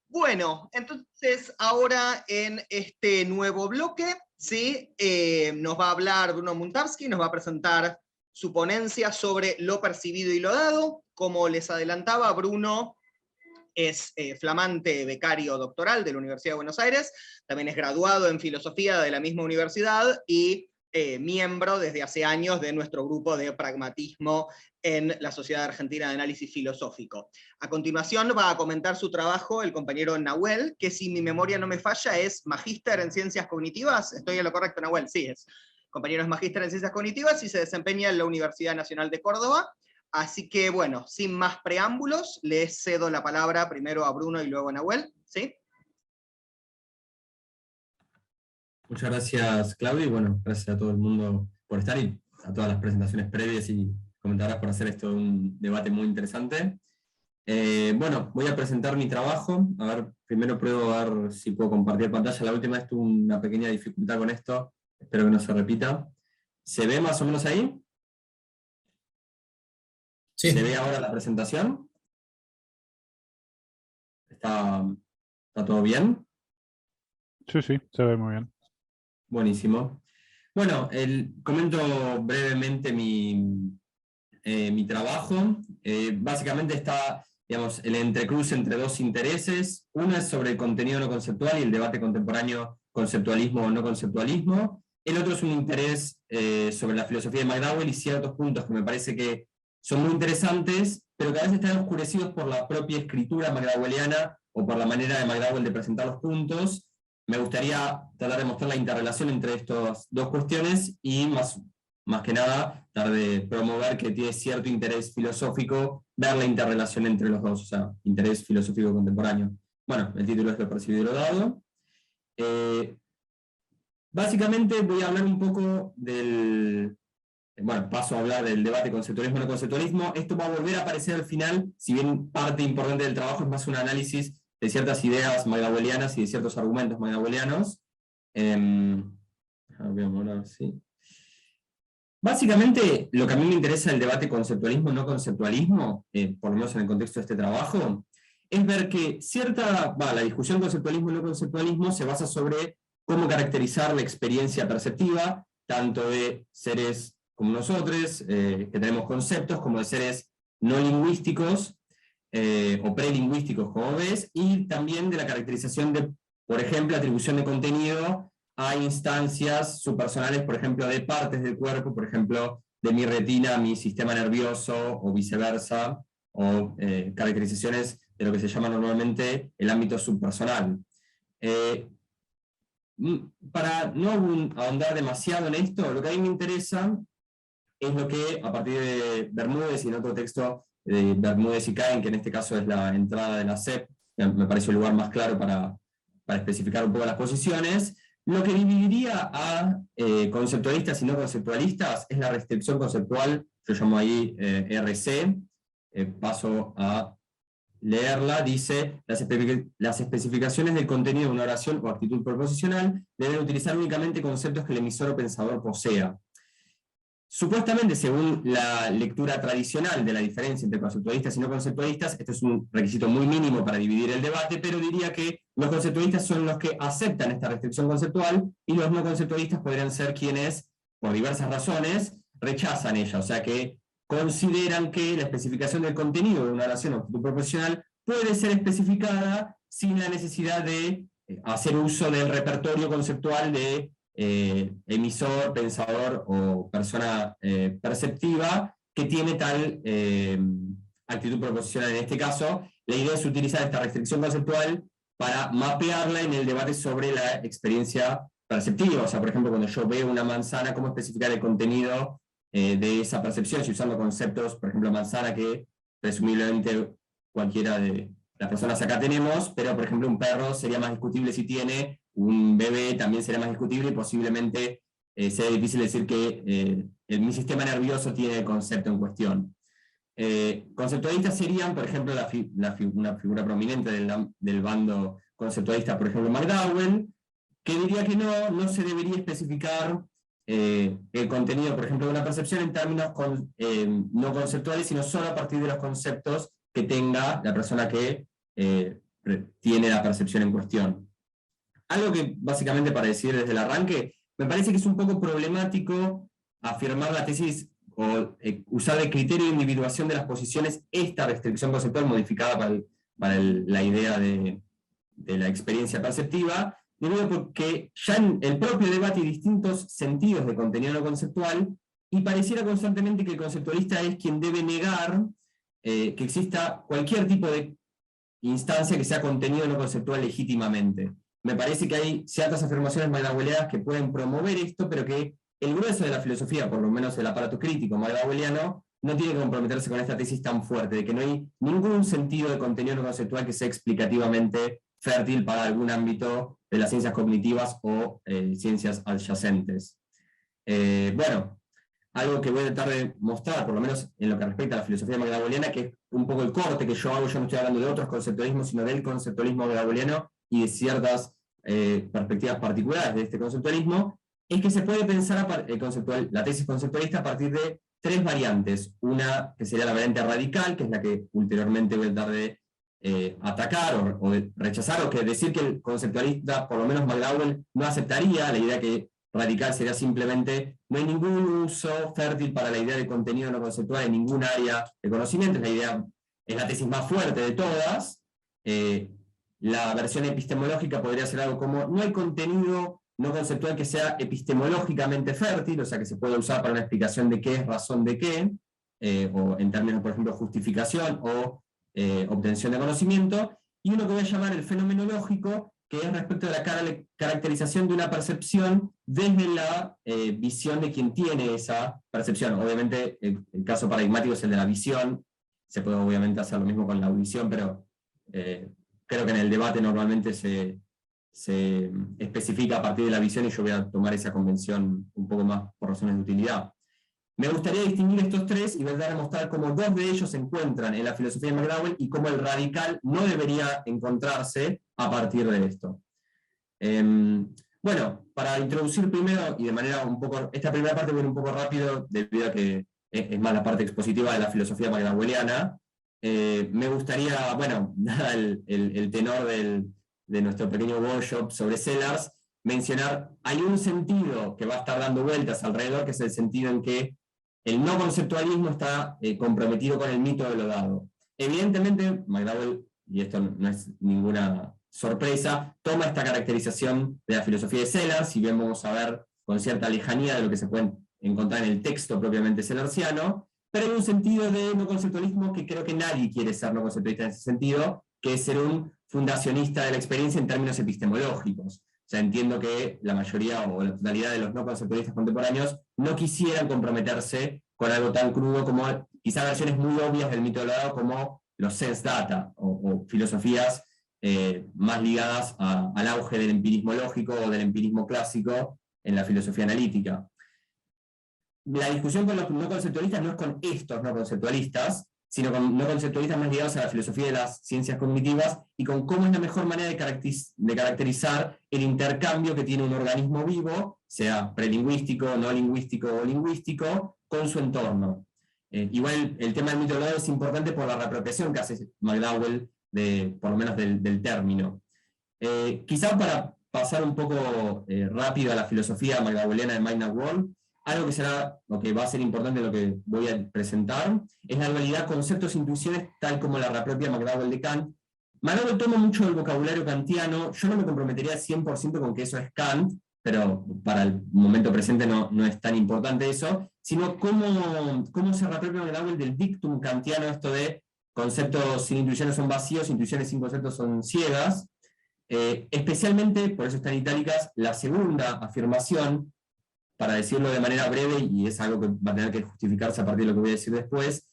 Bueno, entonces ahora en este nuevo bloque, ¿sí? Nos va a hablar Bruno Muntarski, nos va a presentar su ponencia sobre lo percibido y lo dado. Como les adelantaba, Bruno es flamante becario doctoral de la Universidad de Buenos Aires, también es graduado en filosofía de la misma universidad y miembro desde hace años de nuestro grupo de pragmatismo en la Sociedad Argentina de Análisis Filosófico. A continuación va a comentar su trabajo el compañero Nahuel, que si mi memoria no me falla es magíster en Ciencias Cognitivas. ¿Estoy en lo correcto, Nahuel? Sí, es compañero es magíster en Ciencias Cognitivas y se desempeña en la Universidad Nacional de Córdoba. Así que, bueno, sin más preámbulos, les cedo la palabra primero a Bruno y luego a Nahuel, ¿sí? Muchas gracias, Claudio, y bueno, gracias a todo el mundo por estar y a todas las presentaciones previas y comentarios por hacer esto un debate muy interesante. Bueno, voy a presentar mi trabajo. A ver, primero pruebo a ver si puedo compartir pantalla. La última vez tuve una pequeña dificultad con esto, espero que no se repita. ¿Se ve más o menos ahí? Sí. ¿Se ve ahora la presentación? ¿Está todo bien? Sí, se ve muy bien. Buenísimo. Bueno, comento brevemente mi trabajo. Básicamente está, digamos, el entrecruce entre dos intereses. Uno es sobre el contenido no conceptual y el debate contemporáneo, conceptualismo o no conceptualismo. El otro es un interés sobre la filosofía de McDowell y ciertos puntos que me parece que son muy interesantes, pero que a veces están oscurecidos por la propia escritura McDowelliana o por la manera de McDowell de presentar los puntos. Me gustaría tratar de mostrar la interrelación entre estas dos cuestiones y más que nada, tratar de promover que tiene cierto interés filosófico, ver la interrelación entre los dos, o sea, interés filosófico contemporáneo. Bueno, el título es Lo percibido y lo dado. Básicamente voy a hablar un poco paso a hablar del debate conceptualismo no conceptualismo. Esto va a volver a aparecer al final, si bien parte importante del trabajo es más un análisis de ciertas ideas McDowellianas y de ciertos argumentos McDowellianos. Sí. Básicamente, lo que a mí me interesa del debate conceptualismo-no conceptualismo, por lo menos en el contexto de este trabajo, es ver que la discusión conceptualismo-no conceptualismo se basa sobre cómo caracterizar la experiencia perceptiva, tanto de seres como nosotros, que tenemos conceptos, como de seres no lingüísticos, o prelingüísticos, como ves, y también de la caracterización de, por ejemplo, atribución de contenido a instancias subpersonales, por ejemplo, de partes del cuerpo, por ejemplo, de mi retina a mi sistema nervioso, o viceversa, o caracterizaciones de lo que se llama normalmente el ámbito subpersonal. Para no ahondar demasiado en esto, lo que a mí me interesa es lo que, a partir de Bermúdez y en otro texto de Bermúdez y Cahen, que en este caso es la entrada de la SEP, me parece el lugar más claro para especificar un poco las posiciones. Lo que dividiría a conceptualistas y no conceptualistas es la restricción conceptual, yo llamo ahí RC, paso a leerla. Dice: las especificaciones del contenido de una oración o actitud proposicional deben utilizar únicamente conceptos que el emisor o pensador posea. Supuestamente, según la lectura tradicional de la diferencia entre conceptualistas y no conceptualistas, este es un requisito muy mínimo para dividir el debate, pero diría que los conceptualistas son los que aceptan esta restricción conceptual y los no conceptualistas podrían ser quienes, por diversas razones, rechazan ella, o sea que consideran que la especificación del contenido de una oración o actitud proposicional puede ser especificada sin la necesidad de hacer uso del repertorio conceptual de emisor, pensador o persona perceptiva que tiene tal actitud proposicional. En este caso, la idea es utilizar esta restricción conceptual para mapearla en el debate sobre la experiencia perceptiva. O sea, por ejemplo, cuando yo veo una manzana, ¿cómo especificar el contenido de esa percepción? Si usando conceptos, por ejemplo, manzana, que presumiblemente cualquiera de las personas acá tenemos, pero por ejemplo un perro sería más discutible si tiene, un bebé también sería más discutible y posiblemente sea difícil decir que mi sistema nervioso tiene el concepto en cuestión. Conceptualistas serían, por ejemplo, una figura prominente del bando conceptualista, por ejemplo, McDowell, que diría que no se debería especificar el contenido, por ejemplo, de una percepción en términos no conceptuales, sino solo a partir de los conceptos que tenga la persona que tiene la percepción en cuestión. Algo que básicamente para decir desde el arranque, me parece que es un poco problemático afirmar la tesis o usar de criterio de individuación de las posiciones esta restricción conceptual modificada para la idea de la experiencia perceptiva, debido a que ya en el propio debate hay distintos sentidos de contenido no conceptual, y pareciera constantemente que el conceptualista es quien debe negar que exista cualquier tipo de instancia que sea contenido no conceptual legítimamente. Me parece que hay ciertas afirmaciones magdawelianas que pueden promover esto, pero que el grueso de la filosofía, por lo menos el aparato crítico magdaweliano, no tiene que comprometerse con esta tesis tan fuerte, de que no hay ningún sentido de contenido no conceptual que sea explicativamente fértil para algún ámbito de las ciencias cognitivas o ciencias adyacentes. Bueno, algo que voy a tratar de mostrar, por lo menos en lo que respecta a la filosofía magdaweliana, que es un poco el corte que yo hago. Yo no estoy hablando de otros conceptualismos, sino del conceptualismo magdaweliano y de ciertas perspectivas particulares de este conceptualismo, es que se puede pensar la tesis conceptualista a partir de tres variantes. Una que sería la variante radical, que es la que ulteriormente voy a tratar de atacar o de rechazar, o que decir que el conceptualista, por lo menos McDowell, no aceptaría la idea que radical sería simplemente no hay ningún uso fértil para la idea de contenido no conceptual en ningún área de conocimiento. Es la tesis más fuerte de todas. La versión epistemológica podría ser algo como no hay contenido no conceptual que sea epistemológicamente fértil, o sea que se puede usar para una explicación de qué es razón de qué, o en términos, por ejemplo, justificación o obtención de conocimiento, y uno que voy a llamar el fenomenológico, que es respecto de la caracterización de una percepción desde la visión de quien tiene esa percepción. Obviamente el caso paradigmático es el de la visión, se puede obviamente hacer lo mismo con la audición, pero creo que en el debate normalmente se especifica a partir de la visión, y yo voy a tomar esa convención un poco más por razones de utilidad. Me gustaría distinguir estos tres y voy a mostrar cómo dos de ellos se encuentran en la filosofía de McDowell y cómo el radical no debería encontrarse a partir de esto. Bueno, para introducir primero, y de manera un poco, esta primera parte voy a ir un poco rápido debido a que es más la parte expositiva de la filosofía magdaweliana. Me gustaría, bueno, dada el tenor de nuestro pequeño workshop sobre Sellars, mencionar, hay un sentido que va a estar dando vueltas alrededor, que es el sentido en que el no conceptualismo está comprometido con el mito de lo dado. Evidentemente, McDowell, y esto no es ninguna sorpresa, toma esta caracterización de la filosofía de Sellars, si bien vamos a ver con cierta lejanía de lo que se puede encontrar en el texto propiamente sellarsiano, pero hay un sentido de no conceptualismo que creo que nadie quiere ser no conceptualista en ese sentido, que es ser un fundacionista de la experiencia en términos epistemológicos. O sea, entiendo que la mayoría o la totalidad de los no conceptualistas contemporáneos no quisieran comprometerse con algo tan crudo como quizá versiones muy obvias del mito de lo dado, como los sense data o filosofías más ligadas al auge del empirismo lógico o del empirismo clásico en la filosofía analítica. La discusión con los no conceptualistas no es con estos no conceptualistas, sino con no conceptualistas más ligados a la filosofía de las ciencias cognitivas y con cómo es la mejor manera de caracterizar el intercambio que tiene un organismo vivo, sea prelingüístico, no lingüístico o lingüístico, con su entorno. Igual el tema del mito de lo dado es importante por la reapropiación que hace McDowell, por lo menos del término. Quizá para pasar un poco rápido a la filosofía magdaweliana de Mind and World, algo que será, o que va a ser importante en lo que voy a presentar, es la dualidad conceptos-intuiciones, tal como la reapropia McDowell de Kant. McDowell toma mucho del vocabulario kantiano. Yo no me comprometería 100% con que eso es Kant, pero para el momento presente no es tan importante eso, sino cómo se reapropia McDowell del dictum kantiano, esto de conceptos sin intuiciones son vacíos, intuiciones sin conceptos son ciegas. Especialmente, por eso está en itálicas, la segunda afirmación, para decirlo de manera breve, y es algo que va a tener que justificarse a partir de lo que voy a decir después.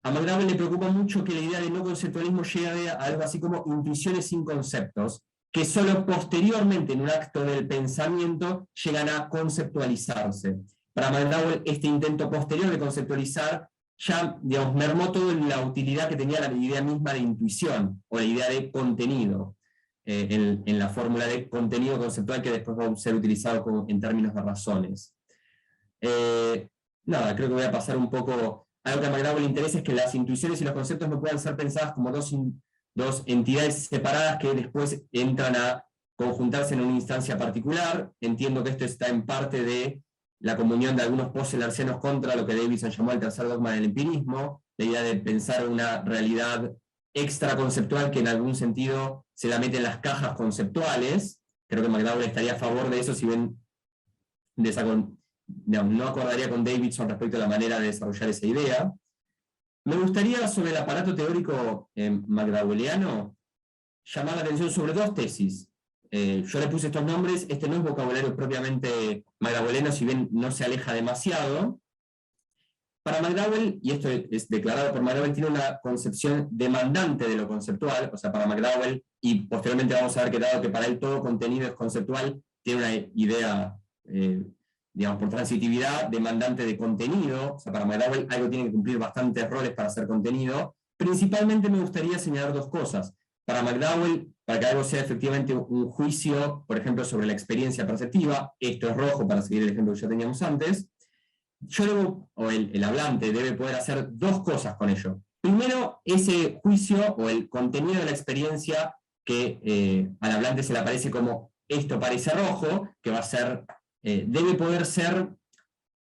A McDowell le preocupa mucho que la idea de no conceptualismo llegue a algo así como intuiciones sin conceptos, que solo posteriormente, en un acto del pensamiento, llegan a conceptualizarse. Para McDowell, este intento posterior de conceptualizar ya, digamos, mermó toda la utilidad que tenía la idea misma de intuición, o la idea de contenido, en la fórmula de contenido conceptual que después va a ser utilizado en términos de razones. Nada, creo que voy a pasar un poco. Algo que a McDowell le interesa es que las intuiciones y los conceptos no puedan ser pensadas como dos dos entidades separadas que después entran a conjuntarse en una instancia particular. Entiendo que esto está en parte de la comunión de algunos post-larsianos contra lo que Davidson llamó el tercer dogma del empirismo, la idea de pensar una realidad extraconceptual que en algún sentido se la mete en las cajas conceptuales. Creo que McDowell estaría a favor de eso, si bien no acordaría con Davidson respecto a la manera de desarrollar esa idea. Me gustaría, sobre el aparato teórico McDowelliano, llamar la atención sobre dos tesis. Yo le puse estos nombres, este no es vocabulario propiamente McDowelliano, si bien no se aleja demasiado. Para McDowell, y esto es declarado por McDowell, tiene una concepción demandante de lo conceptual, o sea, para McDowell, y posteriormente vamos a ver que dado que para él todo contenido es conceptual, tiene una idea, digamos, por transitividad, demandante de contenido. O sea, para McDowell algo tiene que cumplir bastantes roles para ser contenido. Principalmente me gustaría señalar dos cosas. Para McDowell, para que algo sea efectivamente un juicio, por ejemplo, sobre la experiencia perceptiva, esto es rojo, para seguir el ejemplo que ya teníamos antes, el hablante debe poder hacer dos cosas con ello. Primero, ese juicio o el contenido de la experiencia que al hablante se le aparece como esto parece rojo, que va a ser, debe poder ser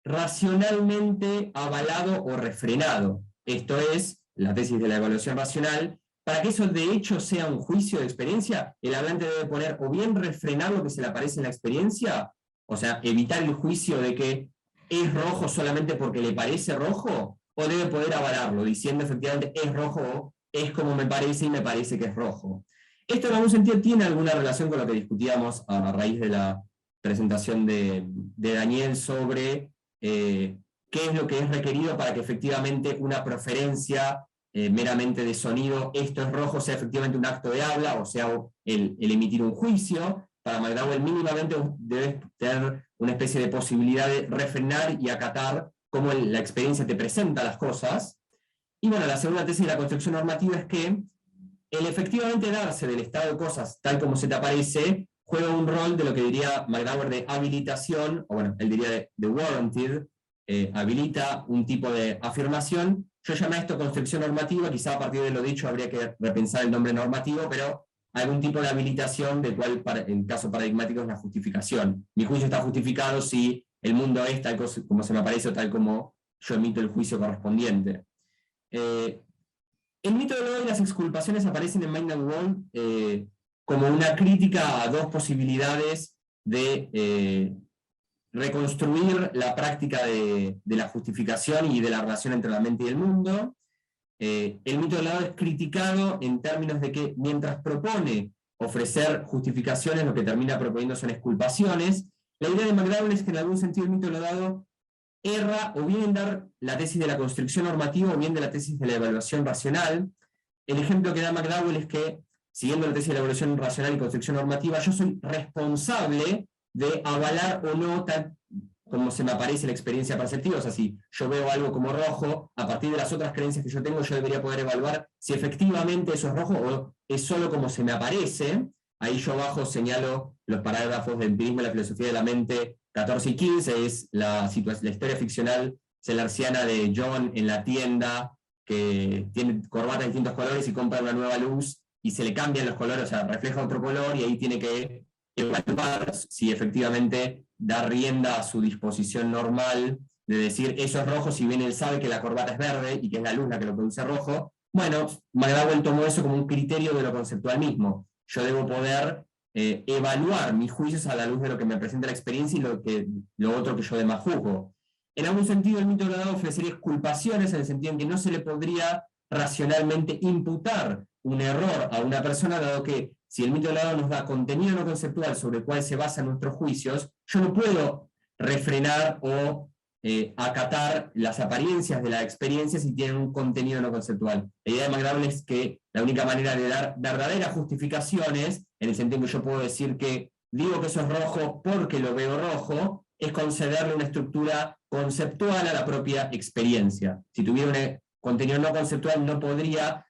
racionalmente avalado o refrenado. Esto es la tesis de la evaluación racional. Para que eso de hecho sea un juicio de experiencia, el hablante debe poner o bien refrenar lo que se le aparece en la experiencia, o sea, evitar el juicio de que es rojo solamente porque le parece rojo, o debe poder avalarlo, diciendo efectivamente es rojo, es como me parece y me parece que es rojo. Esto en algún sentido tiene alguna relación con lo que discutíamos a raíz de la presentación de Daniel sobre qué es lo que es requerido para que efectivamente una preferencia meramente de sonido, esto es rojo, sea efectivamente un acto de habla, o sea, el emitir un juicio. Para McDowell mínimamente debes tener una especie de posibilidad de refrenar y acatar cómo la experiencia te presenta las cosas. Y bueno, la segunda tesis de la construcción normativa es que el efectivamente darse del estado de cosas tal como se te aparece juega un rol de lo que diría McDowell de habilitación, o bueno, él diría de warranted, habilita un tipo de afirmación. Yo llamé esto construcción normativa, quizá a partir de lo dicho habría que repensar el nombre normativo, pero algún tipo de habilitación del cual en caso paradigmático es la justificación. Mi juicio está justificado si el mundo es tal como se me aparece o tal como yo emito el juicio correspondiente. El mito de lo y las exculpaciones aparecen en Mind and World como una crítica a dos posibilidades de reconstruir la práctica de la justificación y de la relación entre la mente y el mundo. El mito del lado es criticado en términos de que mientras propone ofrecer justificaciones, lo que termina proponiendo son exculpaciones. La idea de McDowell es que en algún sentido el mito del lado erra o bien en dar la tesis de la construcción normativa o bien de la tesis de la evaluación racional. El ejemplo que da McDowell es que, siguiendo la tesis de la evaluación racional y construcción normativa, yo soy responsable de avalar o no tal como se me aparece la experiencia perceptiva. O sea, si yo veo algo como rojo, a partir de las otras creencias que yo tengo, yo debería poder evaluar si efectivamente eso es rojo o es solo como se me aparece. Ahí yo abajo señalo los parágrafos de empirismo y la filosofía de la mente 14 y 15, es la historia ficcional celarciana de John en la tienda, que tiene corbata de distintos colores y compra una nueva luz, y se le cambian los colores, o sea, refleja otro color, y ahí tiene que evaluar si efectivamente da rienda a su disposición normal de decir eso es rojo, si bien él sabe que la corbata es verde y que es la luz la que lo produce rojo. Bueno, McDowell tomó eso como un criterio de lo conceptual mismo. Yo debo poder evaluar mis juicios a la luz de lo que me presenta la experiencia y lo otro que yo demás juzgo. En algún sentido, el mito de lo dado ofrecería exculpaciones en el sentido en que no se le podría racionalmente imputar un error a una persona, dado que si el mito de lo dado nos da contenido no conceptual sobre el cual se basan nuestros juicios, yo no puedo refrenar o acatar las apariencias de la experiencia si tienen un contenido no conceptual. La idea de McDowell es que la única manera de dar verdaderas justificaciones, en el sentido en que yo puedo decir que digo que eso es rojo porque lo veo rojo, es concederle una estructura conceptual a la propia experiencia. Si tuviera un contenido no conceptual, no podría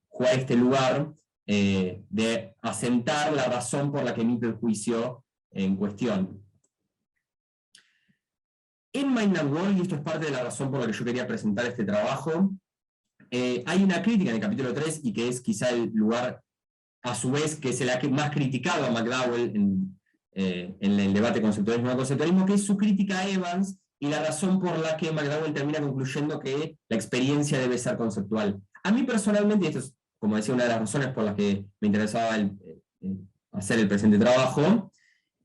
jugar este lugar de asentar la razón por la que emite el juicio en cuestión. En Mind and World, y esto es parte de la razón por la que yo quería presentar este trabajo, hay una crítica en el capítulo 3, y que es quizá el lugar, a su vez, que es el que más criticado a McDowell en el debate conceptualismo no conceptualismo, que es su crítica a Evans, y la razón por la que McDowell termina concluyendo que la experiencia debe ser conceptual. A mí personalmente, y esto es, como decía, una de las razones por las que me interesaba hacer el presente trabajo,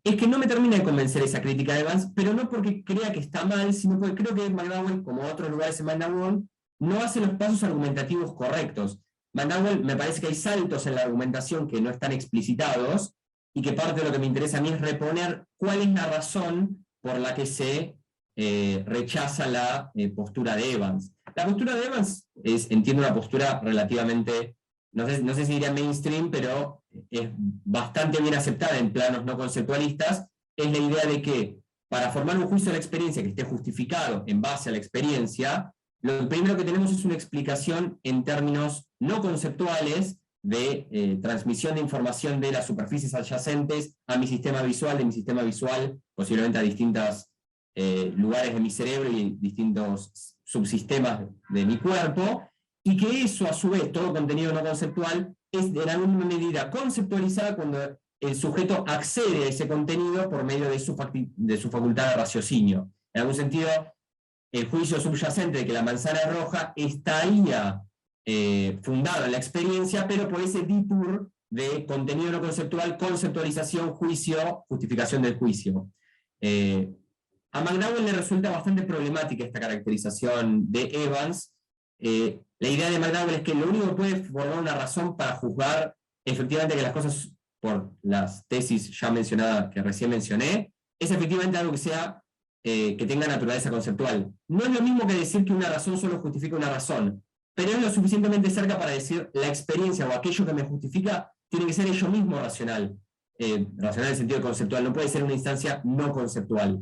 es que no me termina de convencer esa crítica de Evans, pero no porque crea que está mal, sino porque creo que McDowell, como otros lugares en McDowell, no hace los pasos argumentativos correctos. McDowell, me parece que hay saltos en la argumentación que no están explicitados, y que parte de lo que me interesa a mí es reponer cuál es la razón por la que se rechaza la postura de Evans. La postura de Evans es, entiendo, una postura relativamente, no sé si diría mainstream, pero es bastante bien aceptada en planos no conceptualistas. Es la idea de que para formar un juicio de la experiencia que esté justificado en base a la experiencia, lo primero que tenemos es una explicación en términos no conceptuales de transmisión de información de las superficies adyacentes a mi sistema visual, de mi sistema visual, posiblemente a distintos lugares de mi cerebro y distintos subsistemas de mi cuerpo, y que eso, a su vez, todo contenido no conceptual, es en alguna medida conceptualizada cuando el sujeto accede a ese contenido por medio de su facultad de raciocinio. En algún sentido, el juicio subyacente de que la manzana es roja estaría fundado en la experiencia, pero por ese detour de contenido no conceptual, conceptualización, juicio, justificación del juicio. A McDowell le resulta bastante problemática esta caracterización de Evans. La idea de McDowell es que lo único que puede formar una razón para juzgar efectivamente que las cosas, por las tesis ya mencionadas que recién mencioné, es efectivamente algo que sea que tenga naturaleza conceptual. No es lo mismo que decir que una razón solo justifica una razón, pero es lo suficientemente cerca para decir la experiencia o aquello que me justifica tiene que ser ello mismo racional. Racional en el sentido conceptual, no puede ser una instancia no conceptual.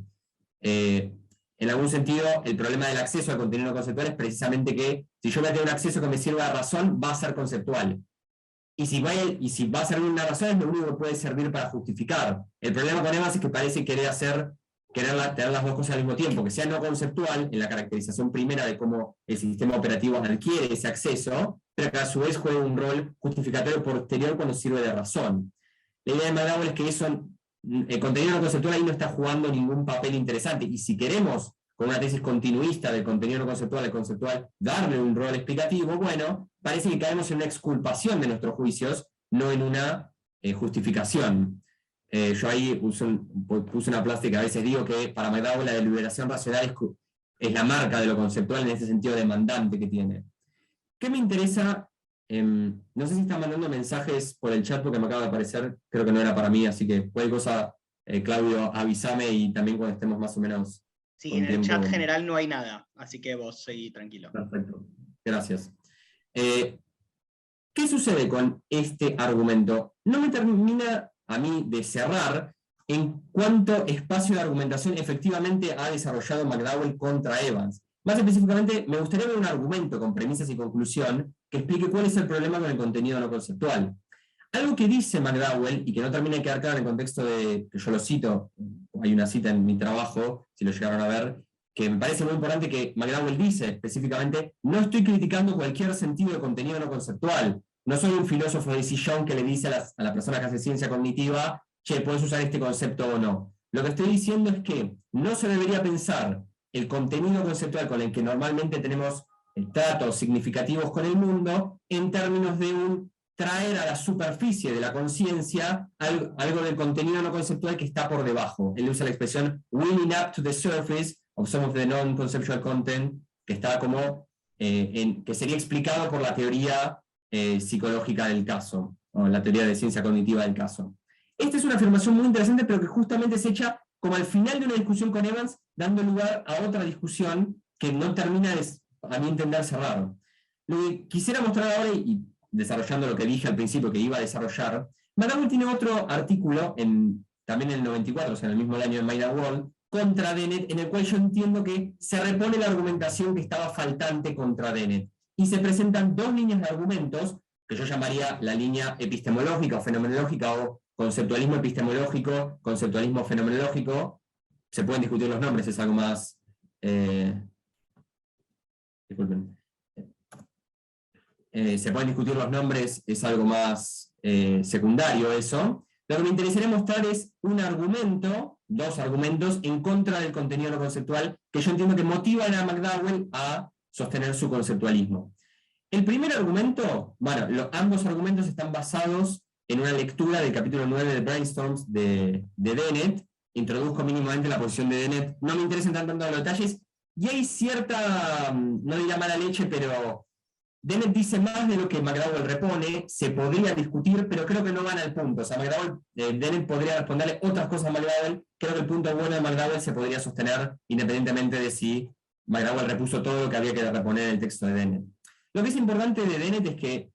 En algún sentido, el problema del acceso al contenido no conceptual es precisamente que si yo voy a tener un acceso que me sirva de razón, va a ser conceptual. Y si va a servir una razón, es lo único que puede servir para justificar. El problema con Evans es que parece querer tener las dos cosas al mismo tiempo, que sea no conceptual en la caracterización primera de cómo el sistema operativo adquiere ese acceso, pero que a su vez juega un rol justificatorio posterior cuando sirve de razón. La idea de McDowell es que el contenido no conceptual ahí no está jugando ningún papel interesante, y si queremos, con una tesis continuista del contenido no conceptual al conceptual, darle un rol explicativo, bueno, parece que caemos en una exculpación de nuestros juicios, no en una justificación. Yo ahí puse una plástica, a veces digo que para McDowell la deliberación racional es la marca de lo conceptual en ese sentido demandante que tiene. ¿Qué me interesa? No sé si están mandando mensajes por el chat porque me acaba de aparecer, creo que no era para mí, así que cualquier cosa, Claudio, avísame, y también cuando estemos más o menos. Sí, en el chat general no hay nada, así que vos seguí tranquilo. Perfecto, gracias. ¿Qué sucede con este argumento? No me termina a mí de cerrar en cuánto espacio de argumentación efectivamente ha desarrollado McDowell contra Evans. Más específicamente, me gustaría ver un argumento con premisas y conclusión que explique cuál es el problema con el contenido no conceptual. Algo que dice McDowell, y que no termina de quedar claro en el contexto de que yo lo cito, hay una cita en mi trabajo, si lo llegaron a ver, que me parece muy importante, que McDowell dice específicamente: no estoy criticando cualquier sentido de contenido no conceptual. No soy un filósofo de sillón que le dice a la persona que hace ciencia cognitiva, che, ¿puedes usar este concepto o no? Lo que estoy diciendo es que no se debería pensar el contenido conceptual con el que normalmente tenemos tratos significativos con el mundo en términos de traer a la superficie de la conciencia algo del contenido no conceptual que está por debajo. Él usa la expresión "wheeling up to the surface of some of the non-conceptual content", que está como, que sería explicado por la teoría psicológica del caso, o la teoría de ciencia cognitiva del caso. Esta es una afirmación muy interesante, pero que justamente se echa como al final de una discusión con Evans, dando lugar a otra discusión que no termina de, a mi entender, cerrar. Lo que quisiera mostrar ahora, y desarrollando lo que dije al principio que iba a desarrollar, McDowell tiene otro artículo, también en el 94, o sea, en el mismo año en Mind and World, contra Dennett, en el cual yo entiendo que se repone la argumentación que estaba faltante contra Dennett. Y se presentan dos líneas de argumentos, que yo llamaría la línea epistemológica o fenomenológica, o conceptualismo epistemológico, conceptualismo fenomenológico. Se pueden discutir los nombres, es algo más... disculpen. se pueden discutir los nombres, es algo más secundario eso. Lo que me interesaría mostrar es un argumento, dos argumentos, en contra del contenido no conceptual, que yo entiendo que motivan a McDowell a sostener su conceptualismo. El primer argumento, bueno, ambos argumentos están basados en una lectura del capítulo 9 de Brainstorms de Dennett. Introduzco mínimamente la posición de Dennett, no me interesan tanto los detalles, y hay cierta, no diría mala leche, pero Dennett dice más de lo que McDowell repone, se podría discutir, pero creo que no van al punto. O sea, Dennett podría responderle otras cosas a McDowell, creo que el punto bueno de McDowell se podría sostener independientemente de si McDowell repuso todo lo que había que reponer en el texto de Dennett. Lo que es importante de Dennett es que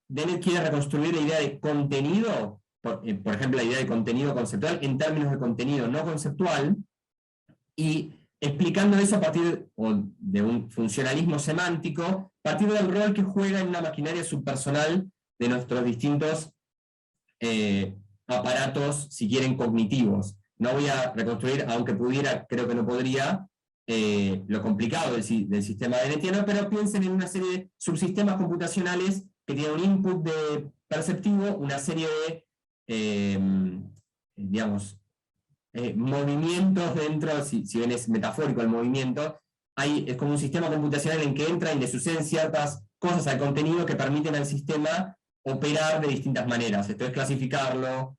Dennett quiere reconstruir la idea de contenido, por ejemplo, la idea de contenido conceptual en términos de contenido no conceptual, y explicando eso a partir de un funcionalismo semántico, a partir del rol que juega en una maquinaria subpersonal de nuestros distintos aparatos, si quieren, cognitivos. No voy a reconstruir, aunque pudiera, creo que no podría, lo complicado del sistema dennetiano, pero piensen en una serie de subsistemas computacionales que tienen un input de perceptivo, una serie de, digamos, movimientos dentro, si bien es metafórico el movimiento, es como un sistema computacional en que entran y le suceden ciertas cosas al contenido que permiten al sistema operar de distintas maneras. Esto es clasificarlo,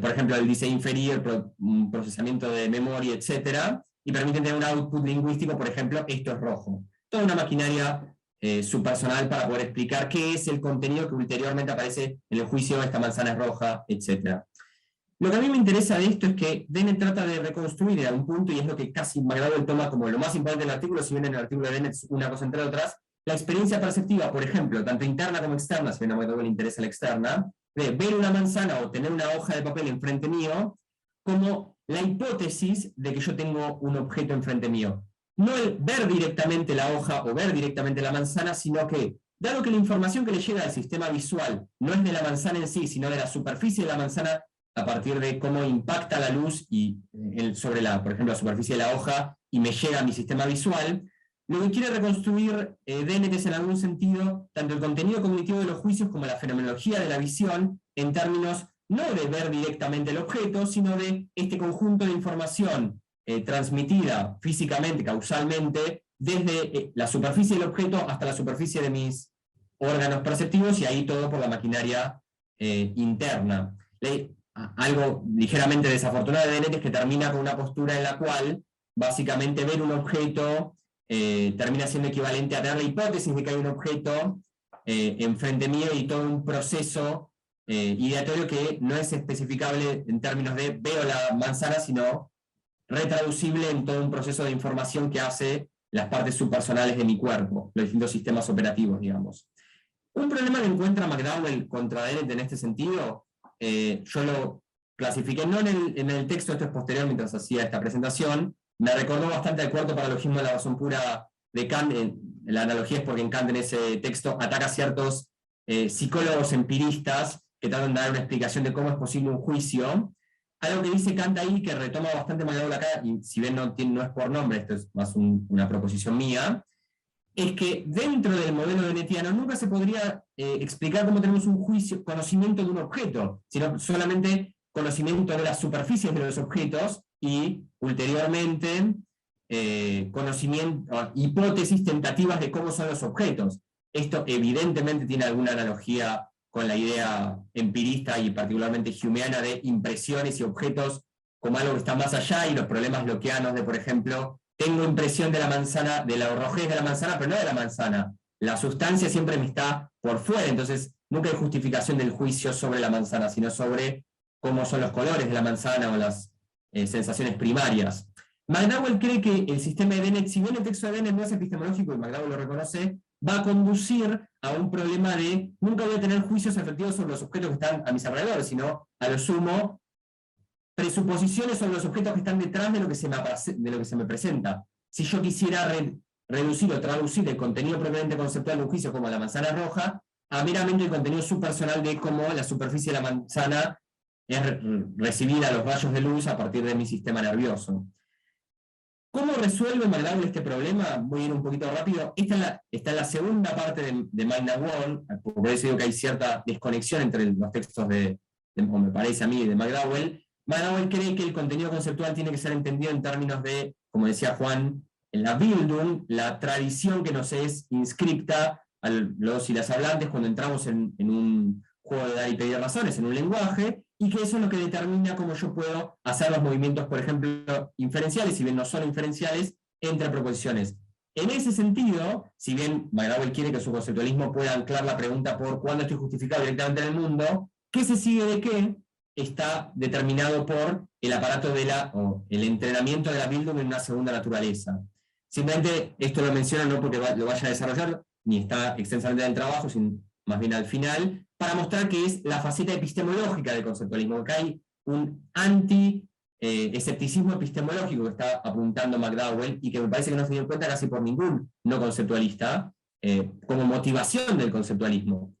por ejemplo, el dice inferir, un procesamiento de memoria, etc., y permiten tener un output lingüístico, por ejemplo, esto es rojo. Toda una maquinaria subpersonal para poder explicar qué es el contenido que ulteriormente aparece en el juicio, esta manzana es roja, etc. Lo que a mí me interesa de esto es que Dennett trata de reconstruir en algún punto, y es lo que casi McDowell toma como lo más importante del artículo, si bien en el artículo de Dennett es una cosa entre otras, la experiencia perceptiva, por ejemplo, tanto interna como externa, si bien a McDowell le interesa la externa, de ver una manzana o tener una hoja de papel enfrente mío, como la hipótesis de que yo tengo un objeto enfrente mío. No el ver directamente la hoja o ver directamente la manzana, sino que, dado que la información que le llega al sistema visual no es de la manzana en sí, sino de la superficie de la manzana, a partir de cómo impacta la luz sobre por ejemplo, la superficie de la hoja y me llega a mi sistema visual, lo que quiere reconstruir Dennett es en algún sentido tanto el contenido cognitivo de los juicios como la fenomenología de la visión en términos no de ver directamente el objeto, sino de este conjunto de información transmitida físicamente, causalmente, desde la superficie del objeto hasta la superficie de mis órganos perceptivos, y ahí todo por la maquinaria interna. Algo ligeramente desafortunado de Dennett es que termina con una postura en la cual básicamente ver un objeto termina siendo equivalente a tener la hipótesis de que hay un objeto enfrente mío, y todo un proceso ideatorio que no es especificable en términos de veo la manzana, sino retraducible en todo un proceso de información que hace las partes subpersonales de mi cuerpo, los distintos sistemas operativos, digamos. Un problema que encuentra McDowell contra Dennett en este sentido, yo lo clasifiqué, no en el texto, esto es posterior mientras hacía esta presentación, me recordó bastante al cuarto paralogismo de la razón pura de Kant. La analogía es porque en Kant, en ese texto, ataca a ciertos psicólogos empiristas que tratan de dar una explicación de cómo es posible un juicio. Algo que dice Kant ahí, que retoma bastante McDowell acá, y si bien no es por nombre, esto es más una proposición mía, es que dentro del modelo dennetiano nunca se podría explicar cómo tenemos un juicio, conocimiento de un objeto, sino solamente conocimiento de las superficies de los objetos, y ulteriormente conocimiento, hipótesis tentativas de cómo son los objetos. Esto evidentemente tiene alguna analogía con la idea empirista y particularmente humeana de impresiones y objetos como algo que está más allá, y los problemas lockeanos de, por ejemplo, tengo impresión de la manzana, de la rojez de la manzana, pero no de la manzana. La sustancia siempre me está por fuera, entonces nunca hay justificación del juicio sobre la manzana, sino sobre cómo son los colores de la manzana o las sensaciones primarias. McDowell cree que el sistema de Dennett, si bien el texto de Dennett no es epistemológico, y McDowell lo reconoce, va a conducir a un problema de nunca voy a tener juicios efectivos sobre los objetos que están a mis alrededores, sino a lo sumo presuposiciones sobre los objetos que están detrás de lo que se me presenta. Si yo quisiera reducir o traducir el contenido propiamente conceptual de un juicio como la manzana roja, a meramente el contenido subpersonal de cómo la superficie de la manzana es recibida a los rayos de luz a partir de mi sistema nervioso. ¿Cómo resuelve McDowell este problema? Voy a ir un poquito rápido. Está en la segunda parte de Mind and World, por eso digo que hay cierta desconexión entre los textos o me parece a mí, de McDowell. McDowell cree que el contenido conceptual tiene que ser entendido en términos de, como decía Juan, la Bildung, la tradición que nos es inscripta a los y las hablantes cuando entramos en un juego de dar y pedir razones, en un lenguaje, y que eso es lo que determina cómo yo puedo hacer los movimientos, por ejemplo, inferenciales, si bien no son inferenciales, entre proposiciones. En ese sentido, si bien McDowell quiere que su conceptualismo pueda anclar la pregunta por cuándo estoy justificado directamente en el mundo, ¿qué se sigue de qué? Está determinado por el aparato o el entrenamiento de la Bildung en una segunda naturaleza. Simplemente esto lo menciono no porque lo vaya a desarrollar, ni está extensamente en el trabajo, sino más bien al final, para mostrar que es la faceta epistemológica del conceptualismo, que hay un anti-escepticismo epistemológico que está apuntando McDowell, y que me parece que no se dio cuenta casi por ningún no conceptualista, como motivación del conceptualismo.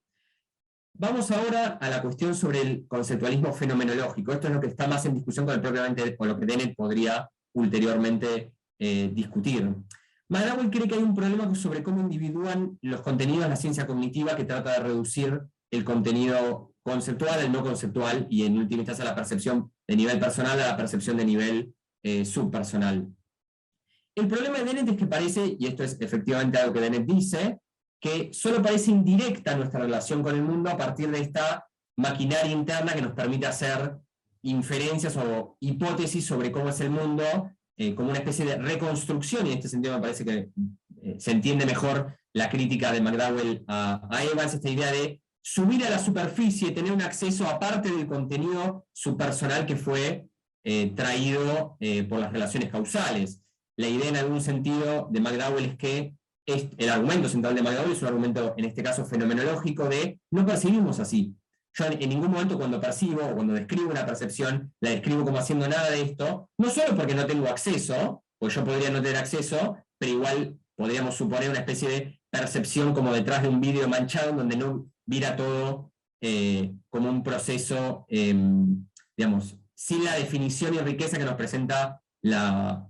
Vamos ahora a la cuestión sobre el conceptualismo fenomenológico. Esto es lo que está más en discusión con lo que Dennett podría ulteriormente discutir. McDowell cree que hay un problema sobre cómo individúan los contenidos de la ciencia cognitiva, que trata de reducir el contenido conceptual al no conceptual, y en última instancia la percepción de nivel personal a la percepción de nivel subpersonal. El problema de Dennett es que parece, y esto es efectivamente algo que Dennett dice, que solo parece indirecta nuestra relación con el mundo a partir de esta maquinaria interna que nos permite hacer inferencias o hipótesis sobre cómo es el mundo, como una especie de reconstrucción, y en este sentido me parece que se entiende mejor la crítica de McDowell a Evans, esta idea de subir a la superficie, tener un acceso aparte del contenido subpersonal que fue traído por las relaciones causales. La idea en algún sentido de McDowell es que el argumento central de McDowell es un argumento, en este caso fenomenológico, de no percibimos así. Yo en ningún momento cuando percibo o cuando describo una percepción, la describo como haciendo nada de esto, no solo porque no tengo acceso, pues yo podría no tener acceso, pero igual podríamos suponer una especie de percepción como detrás de un vidrio manchado, donde no vira todo como un proceso, digamos, sin la definición y riqueza que nos presenta la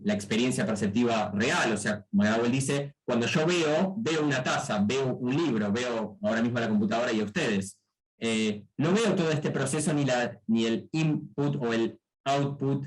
experiencia perceptiva real. O sea, McDowell dice, cuando yo veo una taza, veo un libro, veo ahora mismo la computadora y a ustedes, no veo todo este proceso ni el input o el output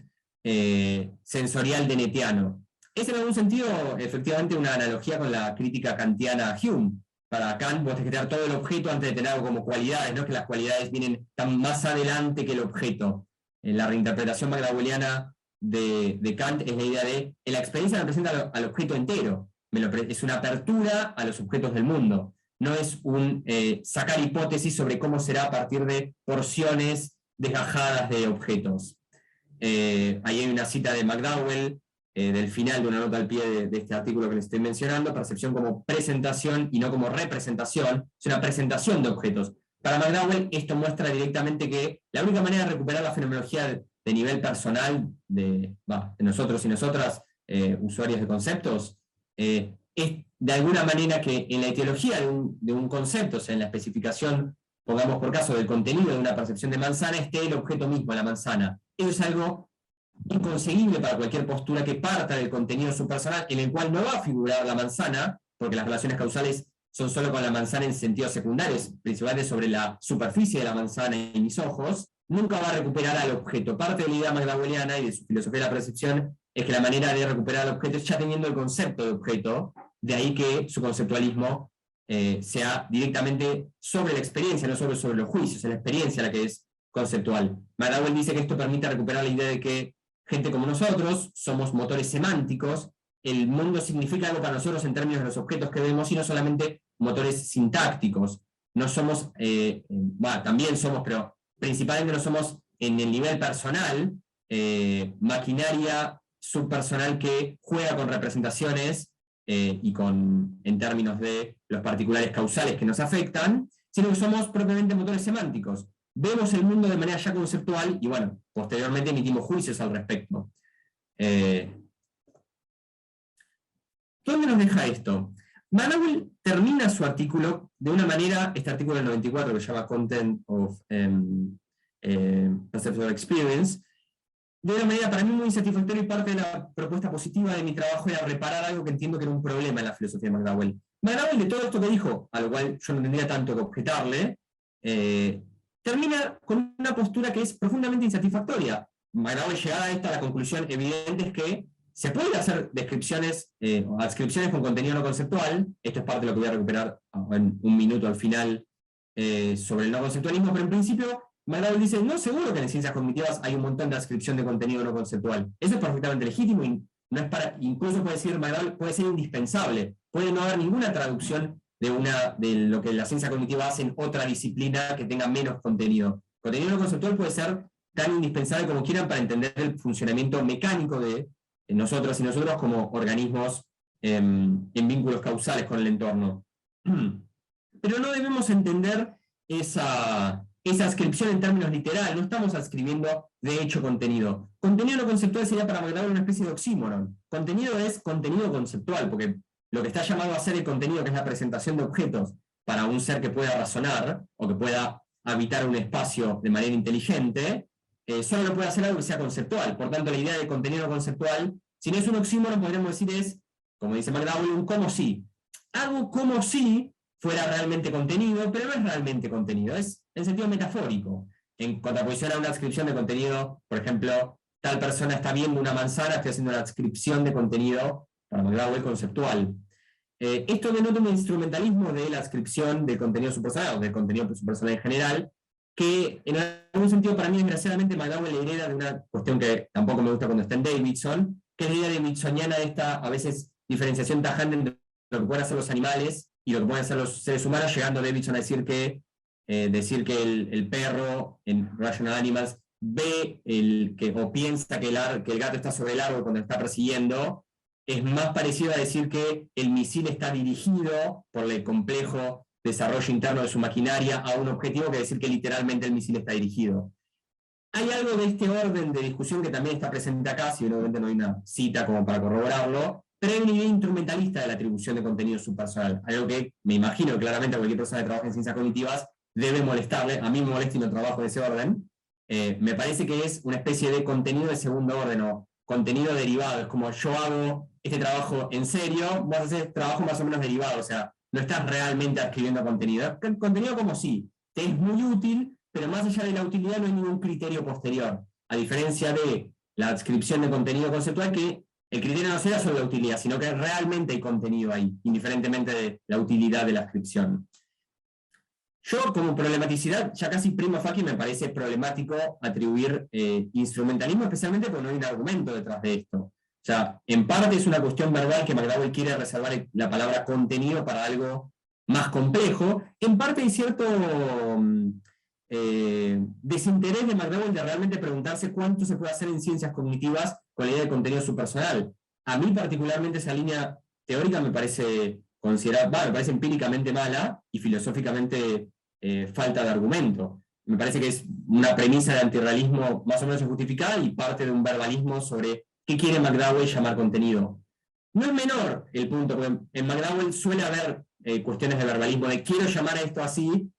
sensorial dennettiano. Es en algún sentido efectivamente una analogía con la crítica kantiana a Hume. Para Kant vos tenés que tener todo el objeto antes de tener algo como cualidades, no es que las cualidades tan más adelante que el objeto. En la reinterpretación McDowelliana de Kant es la idea de la experiencia representa al objeto entero, es una apertura a los objetos del mundo, no es un sacar hipótesis sobre cómo será a partir de porciones desgajadas de objetos. Ahí hay una cita de McDowell del final de una nota al pie de este artículo que les estoy mencionando: percepción como presentación y no como representación, es una presentación de objetos. Para McDowell esto muestra directamente que la única manera de recuperar la fenomenología de nivel personal de nosotros y nosotras, usuarios de conceptos, es de alguna manera que en la etiología de un concepto, o sea, en la especificación, pongamos por caso, del contenido de una percepción de manzana, esté el objeto mismo, la manzana. Eso es algo inconseguible para cualquier postura que parta del contenido subpersonal, en el cual no va a figurar la manzana, porque las relaciones causales son solo con la manzana en sentidos secundarios, principalmente sobre la superficie de la manzana y mis ojos. Nunca va a recuperar al objeto. Parte de la idea McDowelliana y de su filosofía de la percepción es que la manera de recuperar al objeto es ya teniendo el concepto de objeto, de ahí que su conceptualismo sea directamente sobre la experiencia, no solo sobre los juicios, es la experiencia la que es conceptual. McDowell dice que esto permite recuperar la idea de que gente como nosotros somos motores semánticos, el mundo significa algo para nosotros en términos de los objetos que vemos y no solamente motores sintácticos. No somos, también somos, pero principalmente no somos en el nivel personal, maquinaria subpersonal que juega con representaciones y en términos de los particulares causales que nos afectan, sino que somos propiamente motores semánticos. Vemos el mundo de manera ya conceptual y bueno, posteriormente emitimos juicios al respecto. ¿Dónde nos deja esto? McDowell termina su artículo de una manera, este artículo del 94 que se llama Content of Perceptual Experience, de una manera para mí muy insatisfactoria, y parte de la propuesta positiva de mi trabajo era reparar algo que entiendo que era un problema en la filosofía de McDowell. McDowell, de todo esto que dijo, a lo cual yo no tendría tanto que objetarle, termina con una postura que es profundamente insatisfactoria. McDowell, llegada a esta, la conclusión evidente es que se pueden hacer descripciones o adscripciones con contenido no conceptual. Esto es parte de lo que voy a recuperar en un minuto al final sobre el no conceptualismo, pero en principio McDowell dice, no, seguro que en ciencias cognitivas hay un montón de adscripción de contenido no conceptual. Eso es perfectamente legítimo y no es para, incluso puede decir McDowell, puede ser indispensable. Puede no haber ninguna traducción de lo que la ciencia cognitiva hace en otra disciplina que tenga menos contenido. Contenido no conceptual puede ser tan indispensable como quieran para entender el funcionamiento mecánico de nosotros y nosotros como organismos en vínculos causales con el entorno. Pero no debemos entender esa adscripción en términos literales, no estamos adscribiendo de hecho contenido. Contenido no conceptual sería para McDowell una especie de oxímoron. Contenido es contenido conceptual, porque lo que está llamado a hacer el contenido, que es la presentación de objetos para un ser que pueda razonar, o que pueda habitar un espacio de manera inteligente, solo lo puede hacer algo que sea conceptual. Por tanto, la idea de contenido conceptual, si no es un oxímoron, podríamos decir es, como dice McDowell, un como si. Algo como si fuera realmente contenido, pero no es realmente contenido, es en sentido metafórico. En contraposición a una adscripción de contenido, por ejemplo, tal persona está viendo una manzana, estoy haciendo una adscripción de contenido para McDowell conceptual. Esto denota un instrumentalismo de la adscripción del contenido subpersonal, o del contenido subpersonal en general, que en algún sentido para mí, desgraciadamente, McDowell hereda de una cuestión que tampoco me gusta cuando está en Davidson, que es la idea davidsoniana de esta, a veces, diferenciación tajante entre lo que pueden hacer los animales y lo que pueden hacer los seres humanos, llegando Davidson a decir que el perro en Rational Animals ve o piensa que el gato está sobre el árbol cuando está persiguiendo, es más parecido a decir que el misil está dirigido por el complejo desarrollo interno de su maquinaria a un objetivo que decir que literalmente el misil está dirigido. Hay algo de este orden de discusión que también está presente acá, si obviamente no hay una cita como para corroborarlo, pero hay una idea instrumentalista de la atribución de contenido subpersonal, algo que me imagino que claramente a cualquier persona que trabaja en ciencias cognitivas debe molestarle. A mí me molesta y no trabajo de ese orden. Me parece que es una especie de contenido de segundo orden o contenido derivado. Es como yo hago este trabajo en serio, vos haces trabajo más o menos derivado, o sea, no estás realmente adquiriendo contenido. Contenido como sí, te es muy útil, pero más allá de la utilidad no hay ningún criterio posterior, a diferencia de la adscripción de contenido conceptual, que el criterio no será solo la utilidad, sino que realmente hay contenido ahí, indiferentemente de la utilidad de la adscripción. Yo, como problematicidad, ya casi prima facie me parece problemático atribuir instrumentalismo, especialmente porque no hay un argumento detrás de esto. O sea, en parte es una cuestión verbal que McDowell quiere reservar la palabra contenido para algo más complejo. En parte hay cierto desinterés de McDowell de realmente preguntarse cuánto se puede hacer en ciencias cognitivas con la idea de contenido subpersonal. A mí particularmente esa línea teórica me parece me parece empíricamente mala y filosóficamente falta de argumento. Me parece que es una premisa de antirrealismo más o menos injustificada y parte de un verbalismo sobre qué quiere McDowell llamar contenido. No es menor el punto, porque en McDowell suele haber cuestiones de verbalismo de quiero llamar a esto así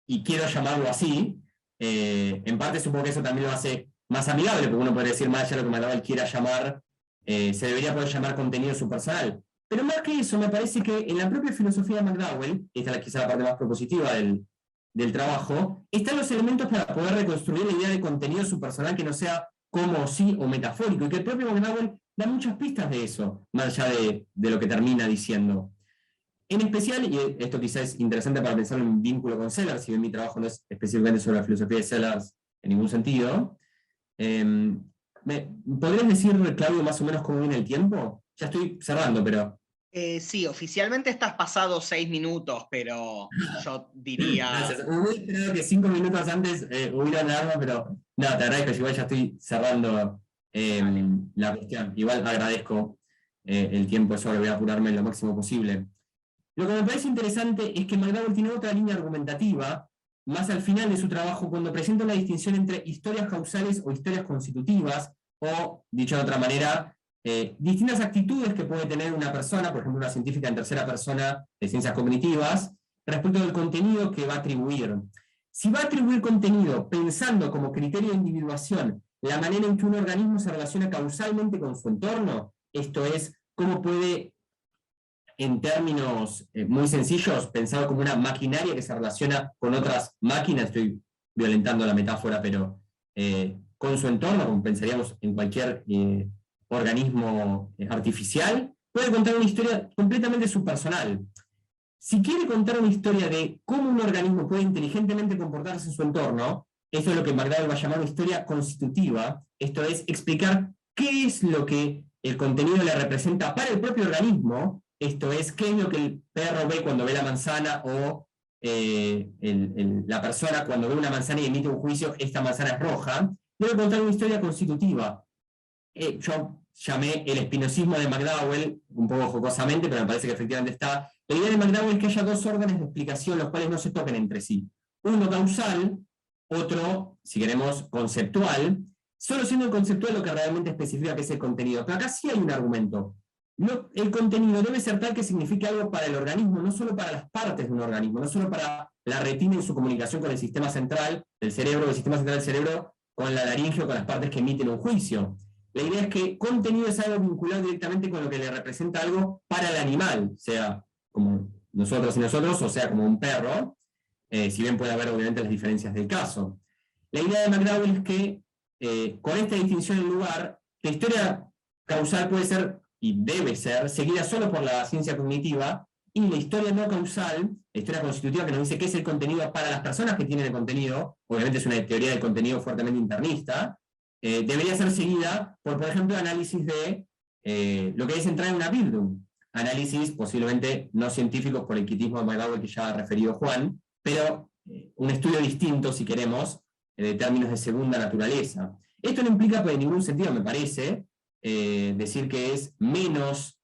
y quiero llamarlo así. En parte supongo que eso también lo hace más amigable, porque uno puede decir más allá de lo que McDowell quiera llamar, se debería poder llamar contenido subpersonal. Pero más que eso, me parece que en la propia filosofía de McDowell, esta es quizá la parte más propositiva del trabajo, están los elementos para poder reconstruir la idea de contenido subpersonal que no sea como sí o metafórico, y que el propio McDowell da muchas pistas de eso, más allá de lo que termina diciendo. En especial, y esto quizás es interesante para pensar en vínculo con Sellars, si bien mi trabajo no es específicamente sobre la filosofía de Sellars en ningún sentido, ¿podrías decir, Claudio, más o menos cómo viene el tiempo? Ya estoy cerrando, pero... Sí, oficialmente estás pasado 6 minutos, pero yo diría... Gracias. Hubiera esperado que 5 minutos antes hubiera alarma, pero no, te agradezco, igual ya estoy cerrando la cuestión. Igual agradezco el tiempo, eso lo voy a apurarme lo máximo posible. Lo que me parece interesante es que McDowell tiene otra línea argumentativa, más al final de su trabajo, cuando presenta una distinción entre historias causales o historias constitutivas, o, dicho de otra manera, distintas actitudes que puede tener una persona, por ejemplo una científica en tercera persona de ciencias cognitivas, respecto del contenido que va a atribuir. Si va a atribuir contenido pensando como criterio de individuación la manera en que un organismo se relaciona causalmente con su entorno, esto es, cómo puede, en términos muy sencillos, pensado como una maquinaria que se relaciona con otras máquinas, estoy violentando la metáfora, pero con su entorno, como pensaríamos en cualquier organismo artificial, puede contar una historia completamente subpersonal. Si quiere contar una historia de cómo un organismo puede inteligentemente comportarse en su entorno, esto es lo que McDowell va a llamar una historia constitutiva, esto es explicar qué es lo que el contenido le representa para el propio organismo, esto es qué es lo que el perro ve cuando ve la manzana o la persona cuando ve una manzana y emite un juicio, esta manzana es roja. Debe contar una historia constitutiva. Yo llamé el espinosismo de McDowell, un poco jocosamente, pero me parece que efectivamente está. La idea de McDowell es que haya dos órdenes de explicación, los cuales no se toquen entre sí. Uno causal, otro, si queremos, conceptual, solo siendo el conceptual lo que realmente especifica que es el contenido. Pero acá sí hay un argumento. El contenido debe ser tal que signifique algo para el organismo, no solo para las partes de un organismo, no solo para la retina en su comunicación con el sistema central del cerebro, el sistema central del cerebro con la laringe o con las partes que emiten un juicio. La idea es que contenido es algo vinculado directamente con lo que le representa algo para el animal, sea como nosotros y nosotros, o sea como un perro, si bien puede haber obviamente las diferencias del caso. La idea de McDowell es que con esta distinción en lugar, la historia causal puede ser y debe ser seguida solo por la ciencia cognitiva, y la historia no causal, la historia constitutiva que nos dice qué es el contenido para las personas que tienen el contenido, obviamente es una teoría del contenido fuertemente internista, debería ser seguida por ejemplo, análisis de lo que es entrar en una Bildung, análisis posiblemente no científicos por el quitismo de McDowell que ya ha referido Juan, pero un estudio distinto, si queremos, de términos de segunda naturaleza. Esto no implica pues, en ningún sentido, me parece, decir que es menos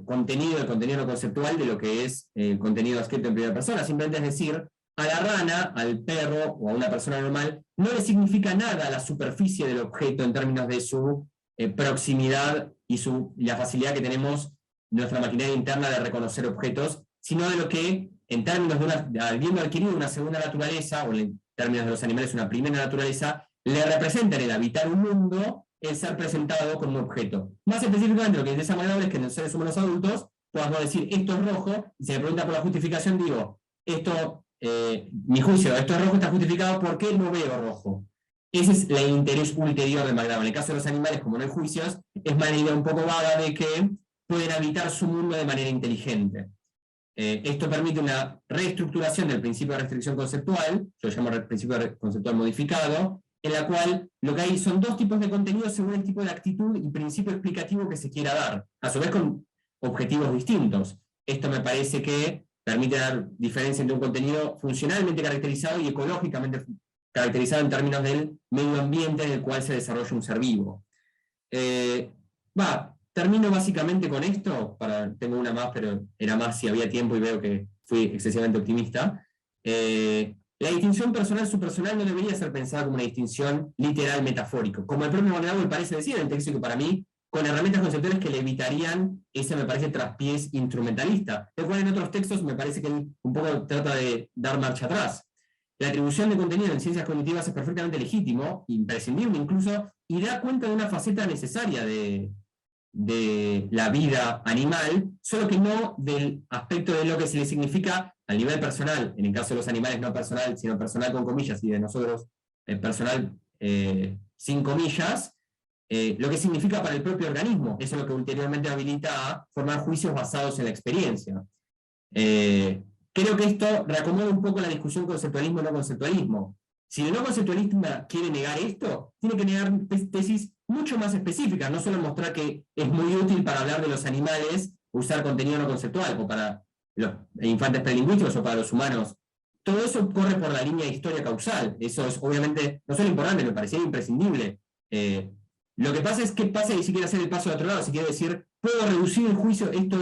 contenido, el contenido no conceptual de lo que es el contenido adscrito en primera persona, simplemente es decir, a la rana, al perro o a una persona normal, no le significa nada la superficie del objeto en términos de su proximidad y la facilidad que tenemos nuestra maquinaria interna de reconocer objetos, sino de lo que, en términos de habiendo adquirido una segunda naturaleza, o en términos de los animales una primera naturaleza, le representa en el habitar un mundo el ser presentado como un objeto. Más específicamente, lo que interesa McDowell es que en los seres humanos adultos podamos decir esto es rojo, y si me pregunta por la justificación digo, mi juicio, esto es rojo, está justificado porque no veo rojo. Ese es el interés ulterior de McDowell. En el caso de los animales, como no hay juicios, es una idea un poco vaga de que pueden habitar su mundo de manera inteligente. Esto permite una reestructuración del principio de restricción conceptual, yo lo llamo principio conceptual modificado, en la cual lo que hay son dos tipos de contenido según el tipo de actitud y principio explicativo que se quiera dar, a su vez con objetivos distintos. Esto me parece que permite dar diferencia entre un contenido funcionalmente caracterizado y ecológicamente caracterizado en términos del medio ambiente en el cual se desarrolla un ser vivo. Termino básicamente con esto, tengo una más, pero era más si había tiempo y veo que fui excesivamente optimista. La distinción personal-subpersonal no debería ser pensada como una distinción literal metafórica, como el propio McDowell parece decir en el texto, que para mí, con herramientas conceptuales que le evitarían ese, me parece, traspiés instrumentalista, el cual en otros textos me parece que él un poco trata de dar marcha atrás. La atribución de contenido en ciencias cognitivas es perfectamente legítimo, imprescindible incluso, y da cuenta de una faceta necesaria de la vida animal, solo que no del aspecto de lo que se le significa al nivel personal, en el caso de los animales no personal, sino personal con comillas, y de nosotros personal sin comillas, lo que significa para el propio organismo. Eso es lo que ulteriormente habilita a formar juicios basados en la experiencia. Creo que esto reacomoda un poco la discusión conceptualismo-no conceptualismo. Si el no conceptualista quiere negar esto, tiene que negar tesis mucho más específicas, no solo mostrar que es muy útil para hablar de los animales usar contenido no conceptual, o para los infantes prelingüísticos o para los humanos. Todo eso corre por la línea de historia causal. Eso es obviamente no solo importante, me parecía imprescindible. Lo que pasa es qué pasa si quiere hacer el paso de otro lado, si quiere decir, puedo reducir el juicio, esto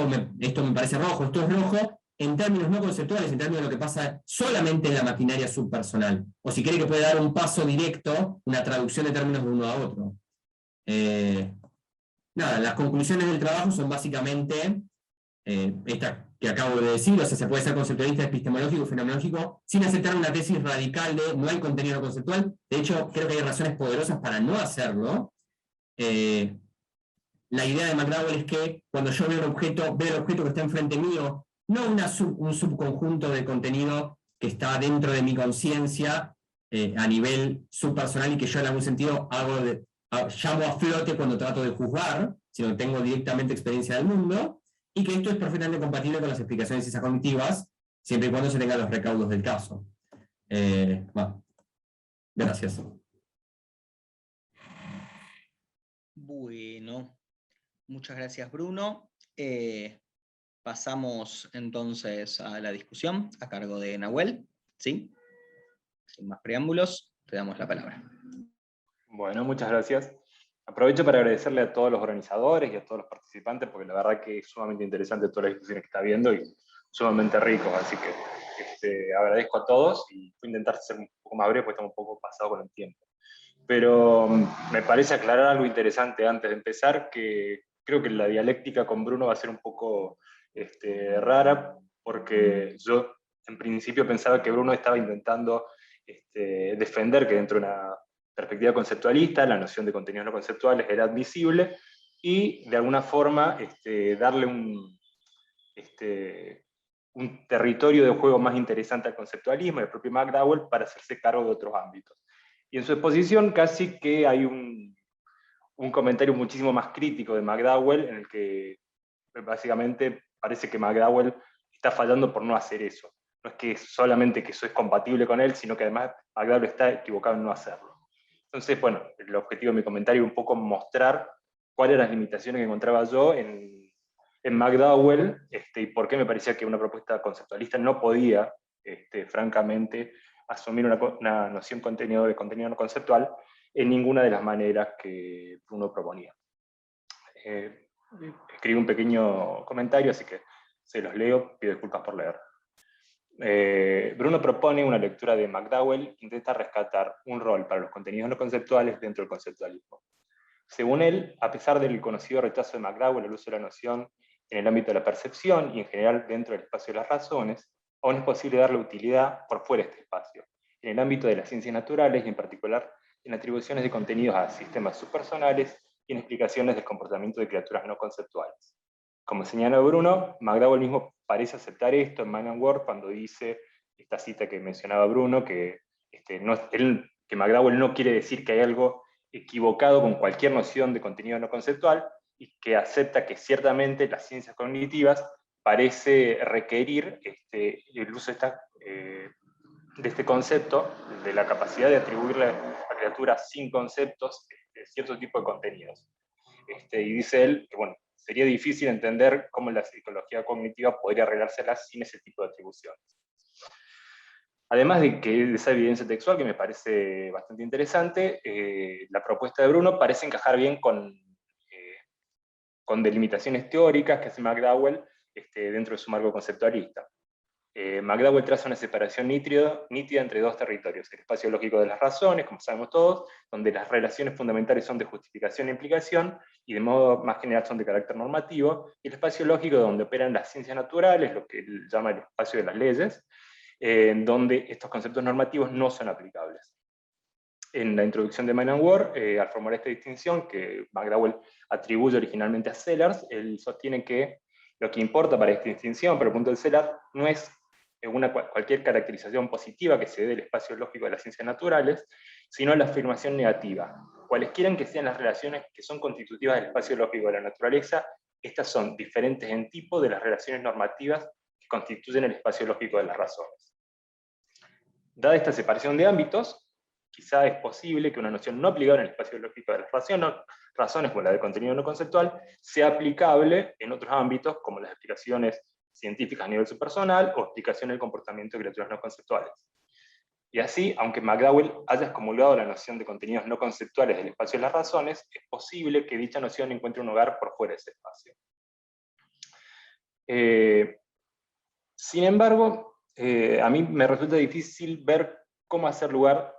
me parece rojo, esto es rojo, en términos no conceptuales, en términos de lo que pasa solamente en la maquinaria subpersonal. O si quiere que puede dar un paso directo, una traducción de términos de uno a otro. Las conclusiones del trabajo son básicamente, esta que acabo de decir, o sea, se puede ser conceptualista, epistemológico, fenomenológico, sin aceptar una tesis radical de no hay contenido no conceptual. De hecho, creo que hay razones poderosas para no hacerlo. La idea de McDowell es que cuando yo veo veo el objeto que está enfrente mío, no un subconjunto de contenido que está dentro de mi conciencia a nivel subpersonal y que yo en algún sentido llamo a flote cuando trato de juzgar, sino que tengo directamente experiencia del mundo, y que esto es perfectamente compatible con las explicaciones de ciencias cognitivas, siempre y cuando se tengan los recaudos del caso. Bueno, gracias. Bueno, muchas gracias, Bruno. Pasamos entonces a la discusión a cargo de Nahuel, ¿sí? Sin más preámbulos, te damos la palabra. Bueno, muchas gracias. Aprovecho para agradecerle a todos los organizadores y a todos los participantes, porque la verdad que es sumamente interesante todas las discusiones que está viendo y sumamente ricos, así que agradezco a todos y voy a intentar ser un poco más breve porque estamos un poco pasados con el tiempo. Pero me parece aclarar algo interesante antes de empezar, que creo que la dialéctica con Bruno va a ser un poco rara, porque yo en principio pensaba que Bruno estaba intentando defender que dentro de una perspectiva conceptualista la noción de contenidos no conceptuales era admisible y de alguna forma darle un territorio de juego más interesante al conceptualismo y al propio McDowell para hacerse cargo de otros ámbitos. Y en su exposición casi que hay un comentario muchísimo más crítico de McDowell, en el que básicamente parece que McDowell está fallando por no hacer eso. No es que solamente que eso es compatible con él, sino que además McDowell está equivocado en no hacerlo. Entonces, bueno, el objetivo de mi comentario es un poco mostrar cuáles eran las limitaciones que encontraba yo en McDowell y por qué me parecía que una propuesta conceptualista no podía, francamente, asumir una noción de contenido no conceptual en ninguna de las maneras que uno proponía. Escribí un pequeño comentario, así que se los leo, pido disculpas por leer. Bruno propone una lectura de McDowell que intenta rescatar un rol para los contenidos no conceptuales dentro del conceptualismo. Según él, a pesar del conocido rechazo de McDowell al uso de la noción en el ámbito de la percepción y en general dentro del espacio de las razones, aún es posible darle utilidad por fuera de este espacio, en el ámbito de las ciencias naturales y en particular en atribuciones de contenidos a sistemas subpersonales y en explicaciones del comportamiento de criaturas no conceptuales. Como señala Bruno, McDowell mismo parece aceptar esto en Man and Work cuando dice esta cita que mencionaba Bruno, que McDowell no quiere decir que hay algo equivocado con cualquier noción de contenido no conceptual y que acepta que ciertamente las ciencias cognitivas parece requerir el uso de este concepto, de la capacidad de atribuirle a criaturas sin conceptos cierto tipo de contenidos. Y dice él que bueno, sería difícil entender cómo la psicología cognitiva podría arreglárselas sin ese tipo de atribuciones. Además de esa evidencia textual que me parece bastante interesante, la propuesta de Bruno parece encajar bien con delimitaciones teóricas que hace McDowell dentro de su marco conceptualista. McDowell traza una separación nítida entre dos territorios, el espacio lógico de las razones, como sabemos todos, donde las relaciones fundamentales son de justificación e implicación, y de modo más general son de carácter normativo, y el espacio lógico donde operan las ciencias naturales, lo que él llama el espacio de las leyes, donde estos conceptos normativos no son aplicables. En la introducción de Man and Work, al formular esta distinción que McDowell atribuye originalmente a Sellars, él sostiene que lo que importa para esta distinción, para el punto de Sellars, no es cualquier caracterización positiva que se dé del espacio lógico de las ciencias naturales, sino la afirmación negativa. Cualesquiera que sean las relaciones que son constitutivas del espacio lógico de la naturaleza, estas son diferentes en tipo de las relaciones normativas que constituyen el espacio lógico de las razones. Dada esta separación de ámbitos, quizá es posible que una noción no aplicable en el espacio lógico de las razones, como la de contenido no conceptual, sea aplicable en otros ámbitos, como las explicaciones científicas a nivel subpersonal o explicación del comportamiento de criaturas no conceptuales. Y así, aunque McDowell haya excomulgado la noción de contenidos no conceptuales del espacio de las razones, es posible que dicha noción encuentre un hogar por fuera de ese espacio. Sin embargo, a mí me resulta difícil ver cómo hacer lugar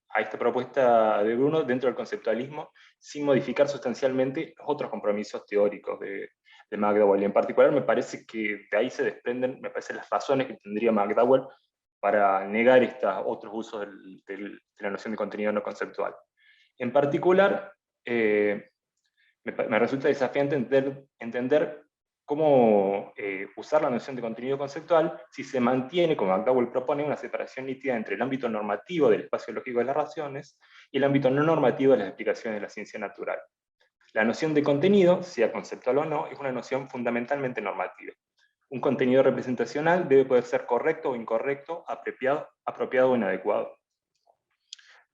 a esta propuesta de Bruno dentro del conceptualismo sin modificar sustancialmente los otros compromisos teóricos de de McDowell. Y en particular me parece que de ahí se desprenden, me parece, las razones que tendría McDowell para negar estos otros usos de la noción de contenido no conceptual. En particular, me resulta desafiante entender cómo usar la noción de contenido conceptual si se mantiene, como McDowell propone, una separación nítida entre el ámbito normativo del espacio lógico de las razones y el ámbito no normativo de las explicaciones de la ciencia natural. La noción de contenido, sea conceptual o no, es una noción fundamentalmente normativa. Un contenido representacional debe poder ser correcto o incorrecto, apropiado o inadecuado.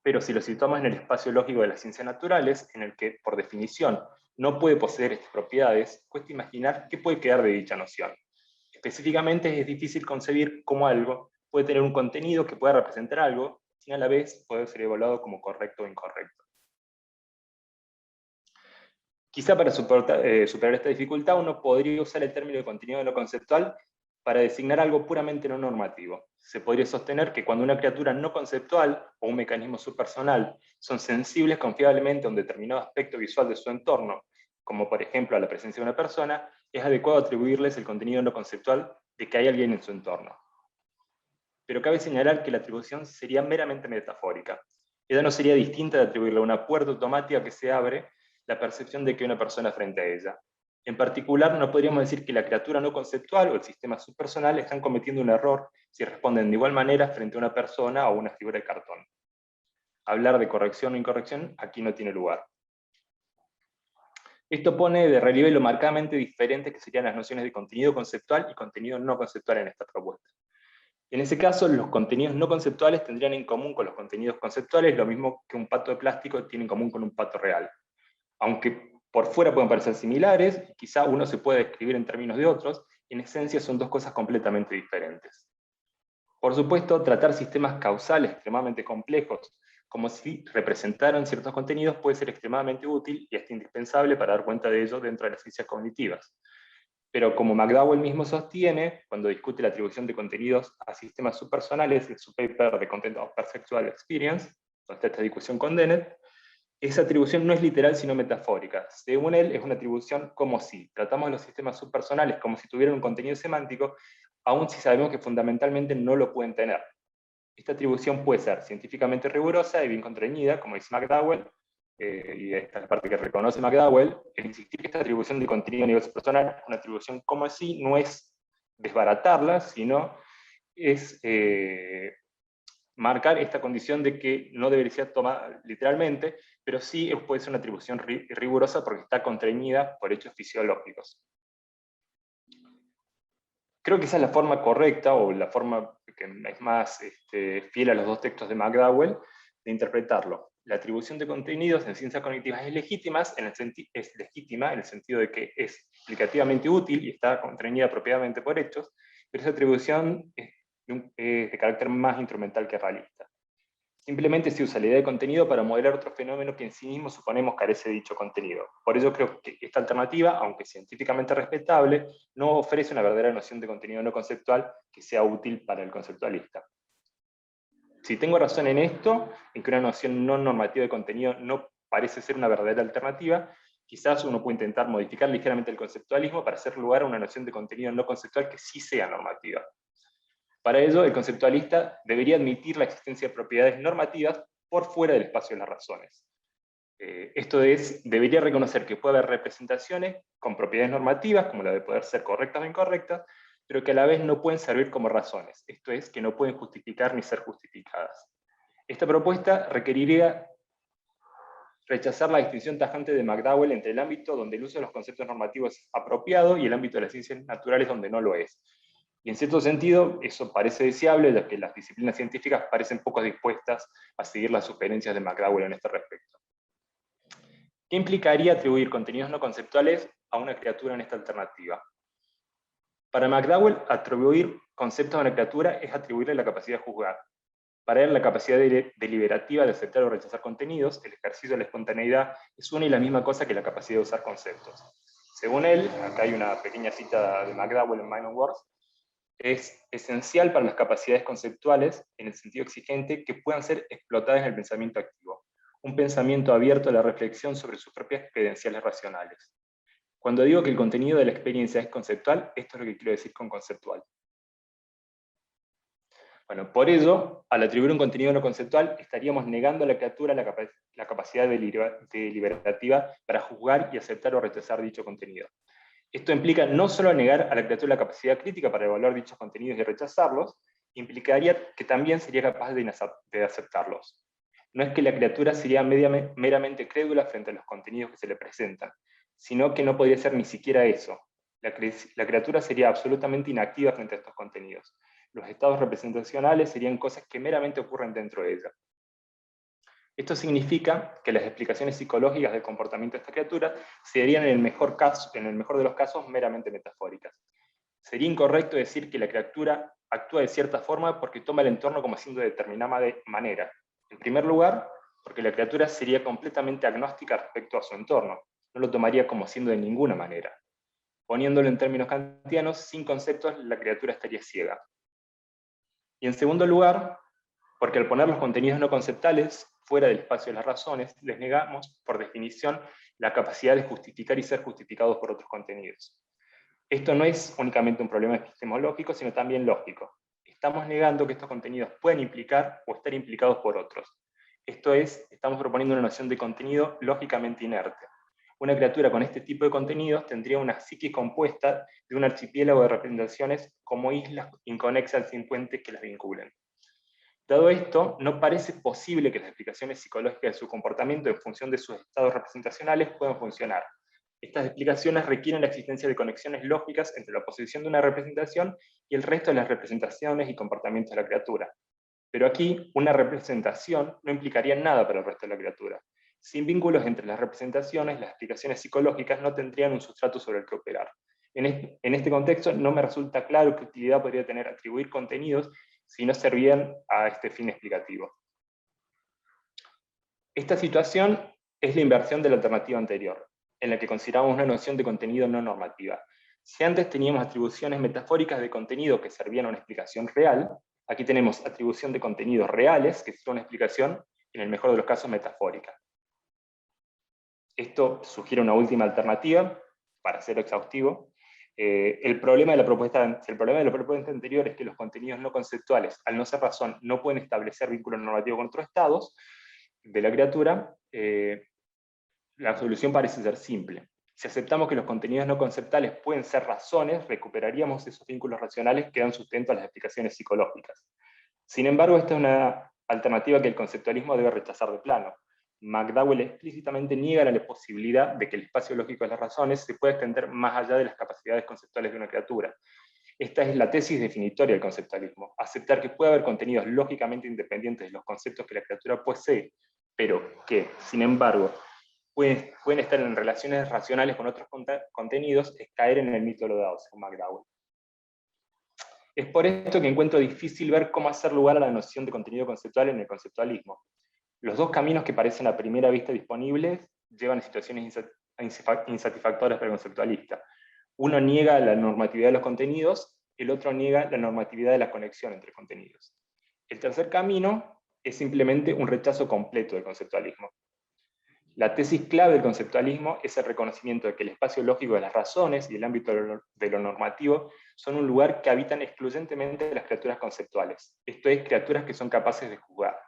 Pero si lo situamos en el espacio lógico de las ciencias naturales, en el que, por definición, no puede poseer estas propiedades, cuesta imaginar qué puede quedar de dicha noción. Específicamente, es difícil concebir cómo algo puede tener un contenido que pueda representar algo, sin a la vez poder ser evaluado como correcto o incorrecto. Quizá para superar esta dificultad uno podría usar el término de contenido no conceptual para designar algo puramente no normativo. Se podría sostener que cuando una criatura no conceptual o un mecanismo subpersonal son sensibles confiablemente a un determinado aspecto visual de su entorno, como por ejemplo a la presencia de una persona, es adecuado atribuirles el contenido no conceptual de que hay alguien en su entorno. Pero cabe señalar que la atribución sería meramente metafórica. Ella no sería distinta de atribuirle a una puerta automática que se abre la percepción de que hay una persona frente a ella. En particular, no podríamos decir que la criatura no conceptual o el sistema subpersonal están cometiendo un error si responden de igual manera frente a una persona o una figura de cartón. Hablar de corrección o incorrección aquí no tiene lugar. Esto pone de relieve lo marcadamente diferente que serían las nociones de contenido conceptual y contenido no conceptual en esta propuesta. En ese caso, los contenidos no conceptuales tendrían en común con los contenidos conceptuales lo mismo que un pato de plástico tiene en común con un pato real. Aunque por fuera pueden parecer similares, quizá uno se puede describir en términos de otros, en esencia son dos cosas completamente diferentes. Por supuesto, tratar sistemas causales extremadamente complejos, como si representaran ciertos contenidos, puede ser extremadamente útil y hasta indispensable para dar cuenta de ello dentro de las ciencias cognitivas. Pero como McDowell mismo sostiene, cuando discute la atribución de contenidos a sistemas subpersonales en su paper de Content of Perceptual Experience, donde está esta discusión con Dennett, esa atribución no es literal sino metafórica. Según él, es una atribución como si. Tratamos los sistemas subpersonales como si tuvieran un contenido semántico, aun si sabemos que fundamentalmente no lo pueden tener. Esta atribución puede ser científicamente rigurosa y bien contrañida, como dice McDowell, y esta es la parte que reconoce McDowell, el insistir que esta atribución de contenido a nivel subpersonal, una atribución como si, no es desbaratarla, sino es marcar esta condición de que no debería ser tomada literalmente, pero sí puede ser una atribución rigurosa porque está contrañida por hechos fisiológicos. Creo que esa es la forma correcta, o la forma que es más fiel a los dos textos de McDowell, de interpretarlo. La atribución de contenidos en ciencias cognitivas es legítima en el sentido de que es explicativamente útil y está contrañida apropiadamente por hechos, pero esa atribución es de carácter más instrumental que realista. Simplemente se usa la idea de contenido para modelar otro fenómeno que en sí mismo suponemos carece de dicho contenido. Por ello creo que esta alternativa, aunque científicamente respetable, no ofrece una verdadera noción de contenido no conceptual que sea útil para el conceptualista. Si tengo razón en esto, en que una noción no normativa de contenido no parece ser una verdadera alternativa, quizás uno puede intentar modificar ligeramente el conceptualismo para hacer lugar a una noción de contenido no conceptual que sí sea normativa. Para ello, el conceptualista debería admitir la existencia de propiedades normativas por fuera del espacio de las razones. Esto es, debería reconocer que puede haber representaciones con propiedades normativas, como la de poder ser correctas o incorrectas, pero que a la vez no pueden servir como razones, esto es, que no pueden justificar ni ser justificadas. Esta propuesta requeriría rechazar la distinción tajante de McDowell entre el ámbito donde el uso de los conceptos normativos es apropiado y el ámbito de las ciencias naturales donde no lo es. Y en cierto sentido, eso parece deseable, ya que las disciplinas científicas parecen poco dispuestas a seguir las sugerencias de McDowell en este respecto. ¿Qué implicaría atribuir contenidos no conceptuales a una criatura en esta alternativa? Para McDowell, atribuir conceptos a una criatura es atribuirle la capacidad de juzgar. Para él, la capacidad deliberativa de aceptar o rechazar contenidos, el ejercicio de la espontaneidad, es una y la misma cosa que la capacidad de usar conceptos. Según él, acá hay una pequeña cita de McDowell en Mind and Words, es esencial para las capacidades conceptuales, en el sentido exigente, que puedan ser explotadas en el pensamiento activo. Un pensamiento abierto a la reflexión sobre sus propias credenciales racionales. Cuando digo que el contenido de la experiencia es conceptual, esto es lo que quiero decir con conceptual. Bueno, por ello, al atribuir un contenido no conceptual, estaríamos negando a la criatura la capacidad deliberativa para juzgar y aceptar o rechazar dicho contenido. Esto implica no solo negar a la criatura la capacidad crítica para evaluar dichos contenidos y rechazarlos, implicaría que también sería capaz de aceptarlos. No es que la criatura sería meramente crédula frente a los contenidos que se le presentan, sino que no podría ser ni siquiera eso. La criatura sería absolutamente inactiva frente a estos contenidos. Los estados representacionales serían cosas que meramente ocurren dentro de ella. Esto significa que las explicaciones psicológicas del comportamiento de esta criatura serían en el mejor de los casos meramente metafóricas. Sería incorrecto decir que la criatura actúa de cierta forma porque toma el entorno como siendo de determinada manera. En primer lugar, porque la criatura sería completamente agnóstica respecto a su entorno, no lo tomaría como siendo de ninguna manera. Poniéndolo en términos kantianos, sin conceptos, la criatura estaría ciega. Y en segundo lugar, porque al poner los contenidos no conceptuales fuera del espacio de las razones, les negamos, por definición, la capacidad de justificar y ser justificados por otros contenidos. Esto no es únicamente un problema epistemológico, sino también lógico. Estamos negando que estos contenidos pueden implicar o estar implicados por otros. Esto es, estamos proponiendo una noción de contenido lógicamente inerte. Una criatura con este tipo de contenidos tendría una psique compuesta de un archipiélago de representaciones como islas inconexas sin puentes que las vinculen. Dado esto, no parece posible que las explicaciones psicológicas de su comportamiento en función de sus estados representacionales puedan funcionar. Estas explicaciones requieren la existencia de conexiones lógicas entre la posición de una representación y el resto de las representaciones y comportamientos de la criatura. Pero aquí, una representación no implicaría nada para el resto de la criatura. Sin vínculos entre las representaciones, las explicaciones psicológicas no tendrían un sustrato sobre el que operar. En este contexto, no me resulta claro qué utilidad podría tener atribuir contenidos si no servían a este fin explicativo. Esta situación es la inversión de la alternativa anterior, en la que consideramos una noción de contenido no normativa. Si antes teníamos atribuciones metafóricas de contenido que servían a una explicación real, aquí tenemos atribución de contenidos reales que sirven a una explicación, en el mejor de los casos, metafórica. Esto sugiere una última alternativa, para ser exhaustivo. El problema de la propuesta anterior es que los contenidos no conceptuales, al no ser razón, no pueden establecer vínculos normativos con otros estados de la criatura. La solución parece ser simple. Si aceptamos que los contenidos no conceptuales pueden ser razones, recuperaríamos esos vínculos racionales que dan sustento a las explicaciones psicológicas. Sin embargo, esta es una alternativa que el conceptualismo debe rechazar de plano. McDowell explícitamente niega la posibilidad de que el espacio lógico de las razones se pueda extender más allá de las capacidades conceptuales de una criatura. Esta es la tesis definitoria del conceptualismo: aceptar que puede haber contenidos lógicamente independientes de los conceptos que la criatura posee, pero que, sin embargo, pueden estar en relaciones racionales con otros contenidos, es caer en el mito de lo dado, según McDowell. Es por esto que encuentro difícil ver cómo hacer lugar a la noción de contenido conceptual en el conceptualismo. Los dos caminos que parecen a primera vista disponibles llevan a situaciones insatisfactorias para el conceptualista. Uno niega la normatividad de los contenidos, el otro niega la normatividad de la conexión entre contenidos. El tercer camino es simplemente un rechazo completo del conceptualismo. La tesis clave del conceptualismo es el reconocimiento de que el espacio lógico de las razones y el ámbito de lo normativo son un lugar que habitan excluyentemente las criaturas conceptuales, esto es, criaturas que son capaces de juzgar.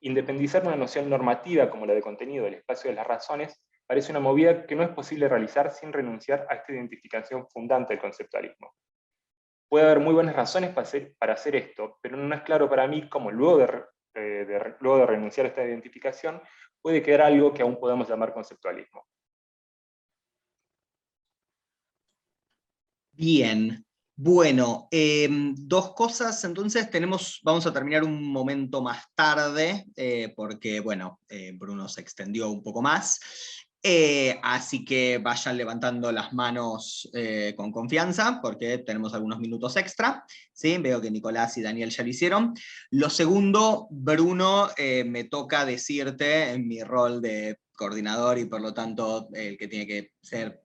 Independizar una noción normativa como la de contenido del espacio de las razones parece una movida que no es posible realizar sin renunciar a esta identificación fundante del conceptualismo. Puede haber muy buenas razones para hacer esto, pero no es claro para mí cómo luego de renunciar a esta identificación puede quedar algo que aún podemos llamar conceptualismo. Bien. Bueno, dos cosas, entonces vamos a terminar un momento más tarde, porque bueno, Bruno se extendió un poco más, así que vayan levantando las manos con confianza, porque tenemos algunos minutos extra, ¿sí? Veo que Nicolás y Daniel ya lo hicieron. Lo segundo, Bruno, me toca decirte, en mi rol de coordinador y por lo tanto el que tiene que ser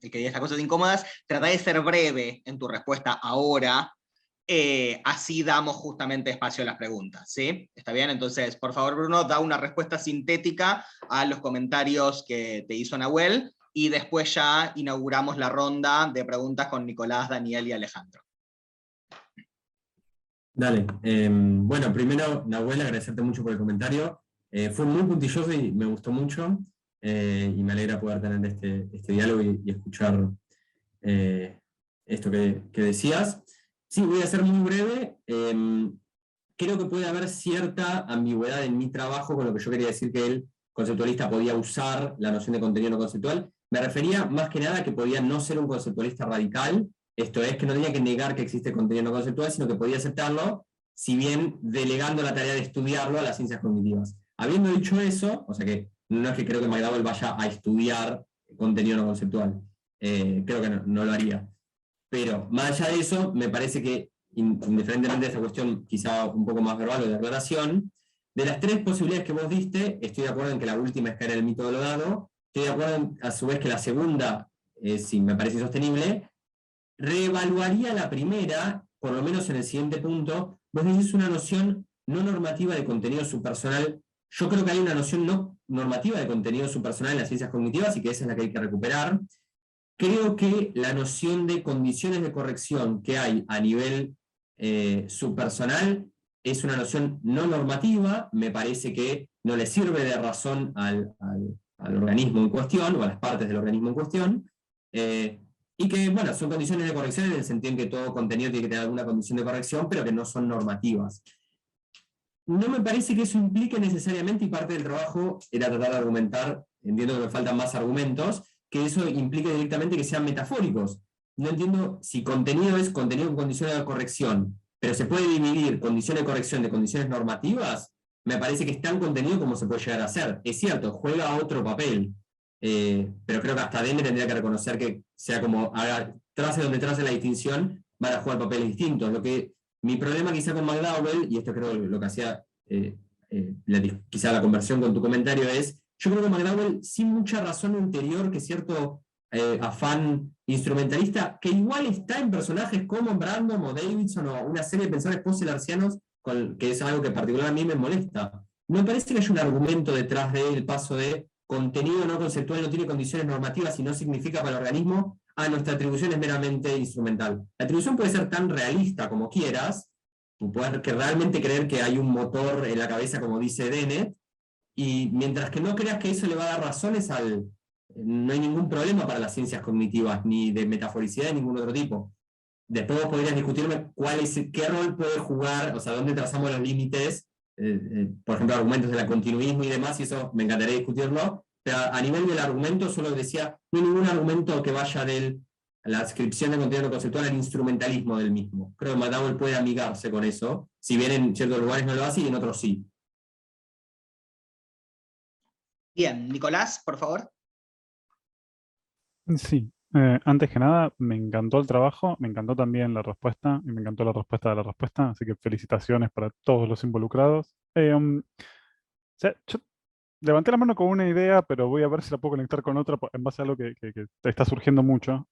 el que diga estas cosas incómodas, trata de ser breve en tu respuesta ahora, así damos justamente espacio a las preguntas, ¿sí? ¿Está bien? Entonces, por favor, Bruno, da una respuesta sintética a los comentarios que te hizo Nahuel, y después ya inauguramos la ronda de preguntas con Nicolás, Daniel y Alejandro. Dale. Bueno, primero, Nahuel, agradecerte mucho por el comentario. Fue muy puntilloso y me gustó mucho. Y me alegra poder tener este diálogo y escuchar esto que decías. Sí, voy a ser muy breve. Creo que puede haber cierta ambigüedad en mi trabajo con lo que yo quería decir que el conceptualista podía usar la noción de contenido no conceptual. Me refería más que nada a que podía no ser un conceptualista radical, esto es, que no tenía que negar que existe contenido no conceptual, sino que podía aceptarlo, si bien delegando la tarea de estudiarlo a las ciencias cognitivas. Habiendo dicho eso, o sea que no es que creo que McDowell vaya a estudiar contenido no conceptual, creo que no lo haría. Pero más allá de eso, me parece que, indiferentemente de esta cuestión quizá un poco más verbal o de aclaración, de las tres posibilidades que vos diste, estoy de acuerdo en que la última es caer en el mito de lo dado, estoy de acuerdo a su vez que la segunda, sí, me parece insostenible. Reevaluaría la primera, por lo menos en el siguiente punto. Vos decís una noción no normativa de contenido subpersonal. Yo creo que hay una noción no normativa de contenido subpersonal en las ciencias cognitivas y que esa es la que hay que recuperar. Creo que la noción de condiciones de corrección que hay a nivel subpersonal es una noción no normativa, me parece que no le sirve de razón al organismo en cuestión, o a las partes del organismo en cuestión, y que, bueno, son condiciones de corrección en el sentido en que todo contenido tiene que tener alguna condición de corrección, pero que no son normativas. No me parece que eso implique necesariamente, y parte del trabajo era tratar de argumentar, entiendo que me faltan más argumentos, que eso implique directamente que sean metafóricos. No entiendo si contenido es contenido con condiciones de corrección, pero se puede dividir condiciones de corrección de condiciones normativas, me parece que es tan contenido como se puede llegar a ser. Es cierto, juega otro papel, pero creo que hasta Deme tendría que reconocer que sea como, trace donde trace la distinción, van a jugar papeles distintos. Mi problema quizá con McDowell, y esto creo lo que hacía quizá la conversión con tu comentario es, yo creo que McDowell, sin mucha razón interior, que cierto afán instrumentalista, que igual está en personajes como Brandon o Davidson o una serie de pensadores post-celarcianos, que es algo que en particular a mí me molesta. Me parece que hay un argumento detrás del paso de contenido no conceptual no tiene condiciones normativas y no significa para el organismo, nuestra atribución es meramente instrumental. La atribución puede ser tan realista como quieras, tú puedes realmente creer que hay un motor en la cabeza como dice Dennett, y mientras que no creas que eso le va a dar razones no hay ningún problema para las ciencias cognitivas, ni de metaforicidad de ningún otro tipo. Después vos podrías discutirme qué rol puede jugar, o sea, dónde trazamos los límites, por ejemplo, argumentos del continuismo y demás, y eso me encantaría discutirlo, pero a nivel del argumento solo decía, no hay ningún argumento que vaya de la adscripción de contenido conceptual al instrumentalismo del mismo. Creo que McDowell puede amigarse con eso, si bien en ciertos lugares no lo hace y en otros sí. Bien, Nicolás, por favor. Sí, antes que nada, me encantó el trabajo, me encantó también la respuesta, y me encantó la respuesta de la respuesta, así que felicitaciones para todos los involucrados. O sea, yo levanté la mano con una idea, pero voy a ver si la puedo conectar con otra en base a algo que te está surgiendo mucho.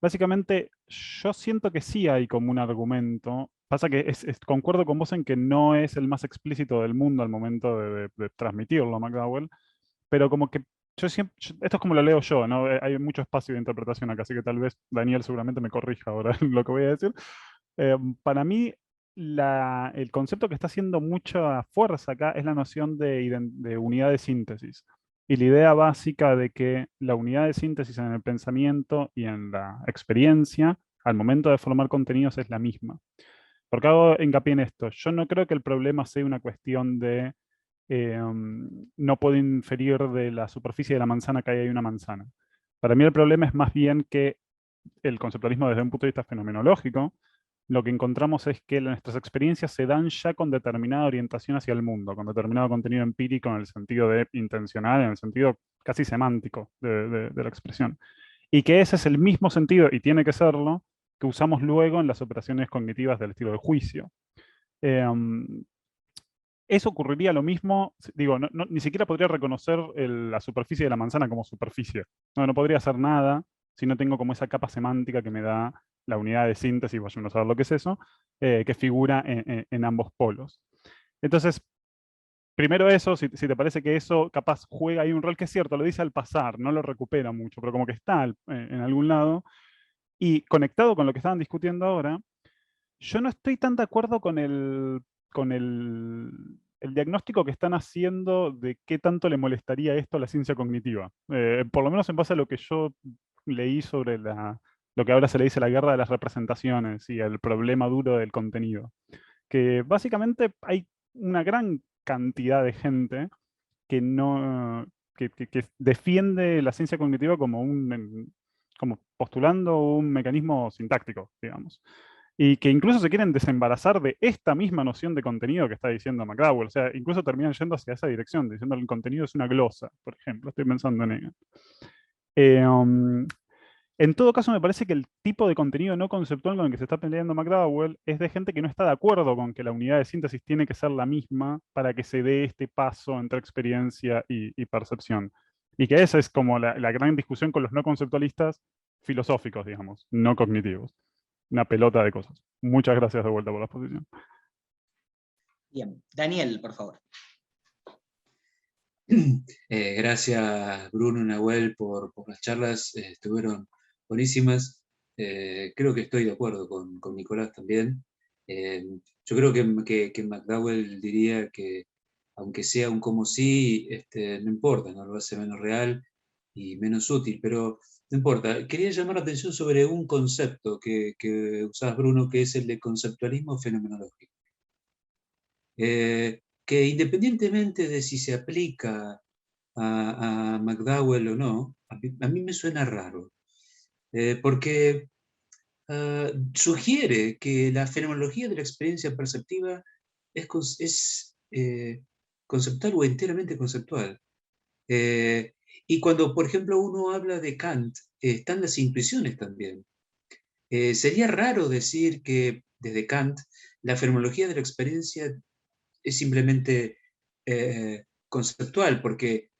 Básicamente, yo siento que sí hay como un argumento. Pasa que concuerdo con vos en que no es el más explícito del mundo al momento de transmitirlo a McDowell, pero como que esto es como lo leo yo, ¿no? Hay mucho espacio de interpretación acá, así que tal vez Daniel seguramente me corrija ahora lo que voy a decir. Para mí, el concepto que está haciendo mucha fuerza acá es la noción de unidad de síntesis. Y la idea básica de que la unidad de síntesis en el pensamiento y en la experiencia, al momento de formar contenidos, es la misma. ¿Por qué hago hincapié en esto? Yo no creo que el problema sea una cuestión de no puedo inferir de la superficie de la manzana que ahí hay una manzana. Para mí el problema es más bien que el conceptualismo desde un punto de vista fenomenológico, lo que encontramos es que nuestras experiencias se dan ya con determinada orientación hacia el mundo, con determinado contenido empírico en el sentido de intencional, en el sentido casi semántico de la expresión. Y que ese es el mismo sentido, y tiene que serlo, que usamos luego en las operaciones cognitivas del estilo de juicio. Eso ocurriría lo mismo, digo, ni siquiera podría reconocer la superficie de la manzana como superficie. No podría hacer nada si no tengo como esa capa semántica que me da la unidad de síntesis, vaya uno a saber lo que es eso, que figura en ambos polos. Entonces, primero eso, si te parece que eso capaz juega ahí un rol, que es cierto, lo dice al pasar, no lo recupera mucho, pero como que está en algún lado. Y conectado con lo que estaban discutiendo ahora, yo no estoy tan de acuerdo con el diagnóstico que están haciendo de qué tanto le molestaría esto a la ciencia cognitiva. Por lo menos en base a lo que yo leí sobre lo que ahora se le dice la guerra de las representaciones y el problema duro del contenido. Que básicamente hay una gran cantidad de gente que no que defiende la ciencia cognitiva como postulando un mecanismo sintáctico, digamos. Y que incluso se quieren desembarazar de esta misma noción de contenido que está diciendo McDowell. O sea, incluso terminan yendo hacia esa dirección, diciendo que el contenido es una glosa, por ejemplo. Estoy pensando en ella. Eh, um, en todo caso, me parece que el tipo de contenido no conceptual con el que se está peleando McDowell es de gente que no está de acuerdo con que la unidad de síntesis tiene que ser la misma para que se dé este paso entre experiencia y percepción. Y que esa es como la gran discusión con los no conceptualistas filosóficos, digamos, no cognitivos. Una pelota de cosas. Muchas gracias de vuelta por la exposición. Bien, Daniel, por favor. Gracias Bruno, Nahuel, por las charlas, estuvieron buenísimas. Creo que estoy de acuerdo con Nicolás también. Yo creo que McDowell diría que aunque sea un como sí, no importa, no lo hace menos real y menos útil, pero no importa. Quería llamar la atención sobre un concepto que usabas, Bruno, que es el de conceptualismo fenomenológico. Que independientemente de si se aplica a McDowell o no, a mí me suena raro, porque sugiere que la fenomenología de la experiencia perceptiva es conceptual o enteramente conceptual. Y cuando, por ejemplo, uno habla de Kant, están las intuiciones también. Sería raro decir que desde Kant la fenomenología de la experiencia es simplemente conceptual, porque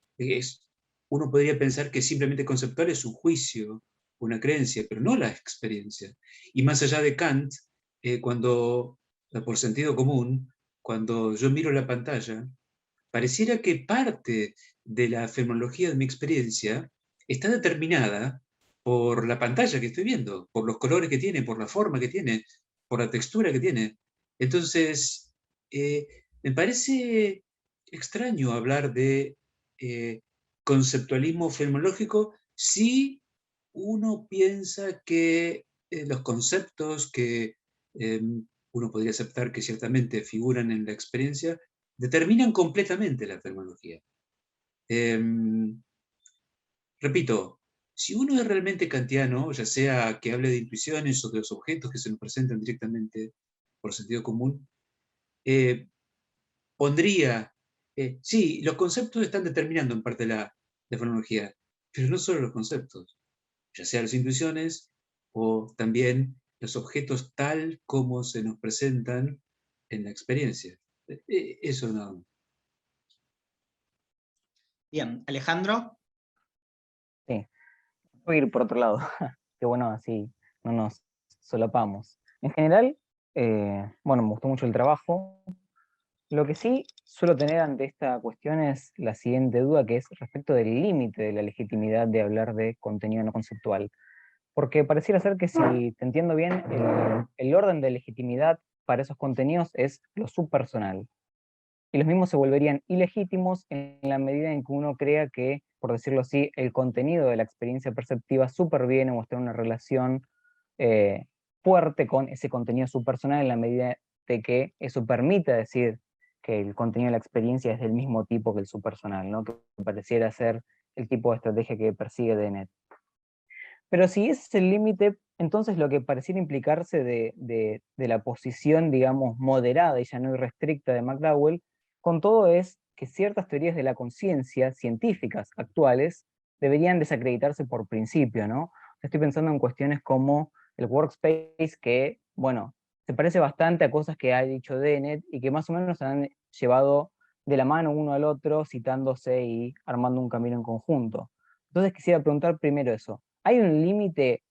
uno podría pensar que simplemente conceptual es un juicio, una creencia, pero no la experiencia. Y más allá de Kant, por sentido común, cuando yo miro la pantalla, pareciera que parte de la fenomenología de mi experiencia está determinada por la pantalla que estoy viendo, por los colores que tiene, por la forma que tiene, por la textura que tiene. Entonces, me parece extraño hablar de conceptualismo fenomenológico si uno piensa que los conceptos que uno podría aceptar que ciertamente figuran en la experiencia determinan completamente la fenomenología. Repito, si uno es realmente kantiano, ya sea que hable de intuiciones o de los objetos que se nos presentan directamente por sentido común, pondría, sí, los conceptos están determinando en parte la fenomenología, pero no solo los conceptos, ya sea las intuiciones o también los objetos tal como se nos presentan en la experiencia. Eso no. Bien, Alejandro. Sí, voy a ir por otro lado. Que bueno, así no nos solapamos. En general, bueno, me gustó mucho el trabajo. Lo que sí suelo tener ante esta cuestión es la siguiente duda, que es respecto del límite de la legitimidad de hablar de contenido no conceptual. Porque pareciera ser que, si te entiendo bien, el orden de legitimidad para esos contenidos es lo subpersonal. Y los mismos se volverían ilegítimos en la medida en que uno crea que, por decirlo así, el contenido de la experiencia perceptiva superviene a mostrar una relación fuerte con ese contenido subpersonal, en la medida de que eso permita decir que el contenido de la experiencia es del mismo tipo que el subpersonal, ¿no? Que pareciera ser el tipo de estrategia que persigue Dennett. Pero si ese es el límite, entonces lo que pareciera implicarse de la posición, digamos, moderada y ya no irrestricta de McDowell, con todo, es que ciertas teorías de la conciencia científicas actuales deberían desacreditarse por principio, ¿no? Estoy pensando en cuestiones como el workspace, que, bueno, se parece bastante a cosas que ha dicho Dennett y que más o menos se han llevado de la mano uno al otro, citándose y armando un camino en conjunto. Entonces quisiera preguntar primero eso. ¿Hay un límite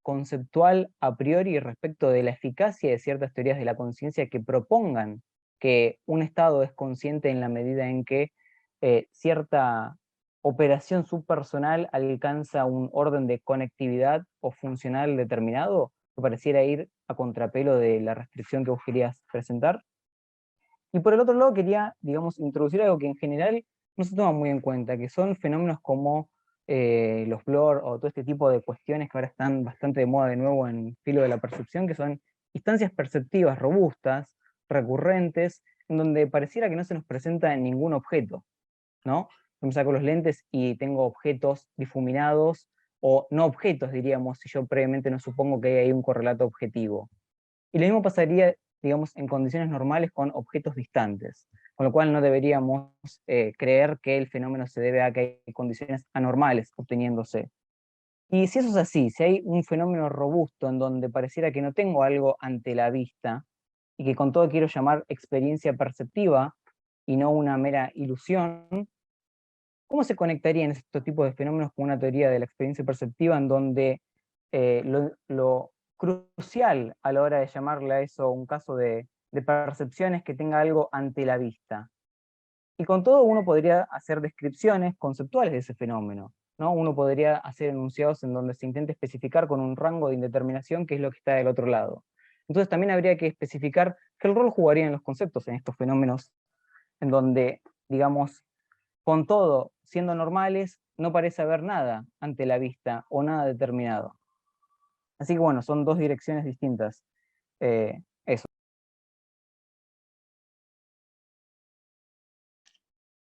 conceptual a priori respecto de la eficacia de ciertas teorías de la conciencia que propongan que un estado es consciente en la medida en que cierta operación subpersonal alcanza un orden de conectividad o funcional determinado, que pareciera ir a contrapelo de la restricción que vos querías presentar. Y por el otro lado quería, digamos, introducir algo que en general no se toma muy en cuenta, que son fenómenos como los blur o todo este tipo de cuestiones que ahora están bastante de moda de nuevo en el filo de la percepción, que son instancias perceptivas robustas, recurrentes, en donde pareciera que no se nos presenta ningún objeto, ¿no? Yo me saco los lentes y tengo objetos difuminados, o no objetos, diríamos, si yo previamente no supongo que hay ahí un correlato objetivo. Y lo mismo pasaría, digamos, en condiciones normales con objetos distantes, con lo cual no deberíamos creer que el fenómeno se debe a que hay condiciones anormales obteniéndose. Y si eso es así, si hay un fenómeno robusto en donde pareciera que no tengo algo ante la vista, y que con todo quiero llamar experiencia perceptiva, y no una mera ilusión, ¿cómo se conectarían estos tipos de fenómenos con una teoría de la experiencia perceptiva en donde lo crucial a la hora de llamarle a eso un caso de percepción es que tenga algo ante la vista? Y con todo uno podría hacer descripciones conceptuales de ese fenómeno, ¿no? Uno podría hacer enunciados en donde se intente especificar con un rango de indeterminación qué es lo que está del otro lado. Entonces también habría que especificar qué rol jugarían los conceptos en estos fenómenos, en donde, digamos, con todo, siendo normales, no parece haber nada ante la vista o nada determinado. Así que bueno, son dos direcciones distintas. Eso.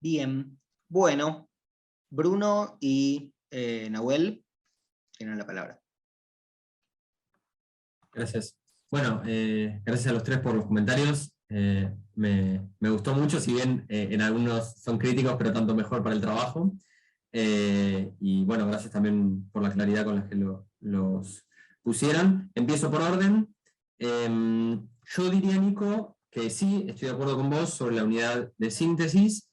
Bien, bueno, Bruno y Nahuel tienen la palabra. Gracias. Bueno, gracias a los tres por los comentarios. Me gustó mucho, si bien en algunos son críticos, pero tanto mejor para el trabajo. Y bueno, gracias también por la claridad con la que los pusieron. Empiezo por orden. Yo diría, Nico, que sí, estoy de acuerdo con vos sobre la unidad de síntesis.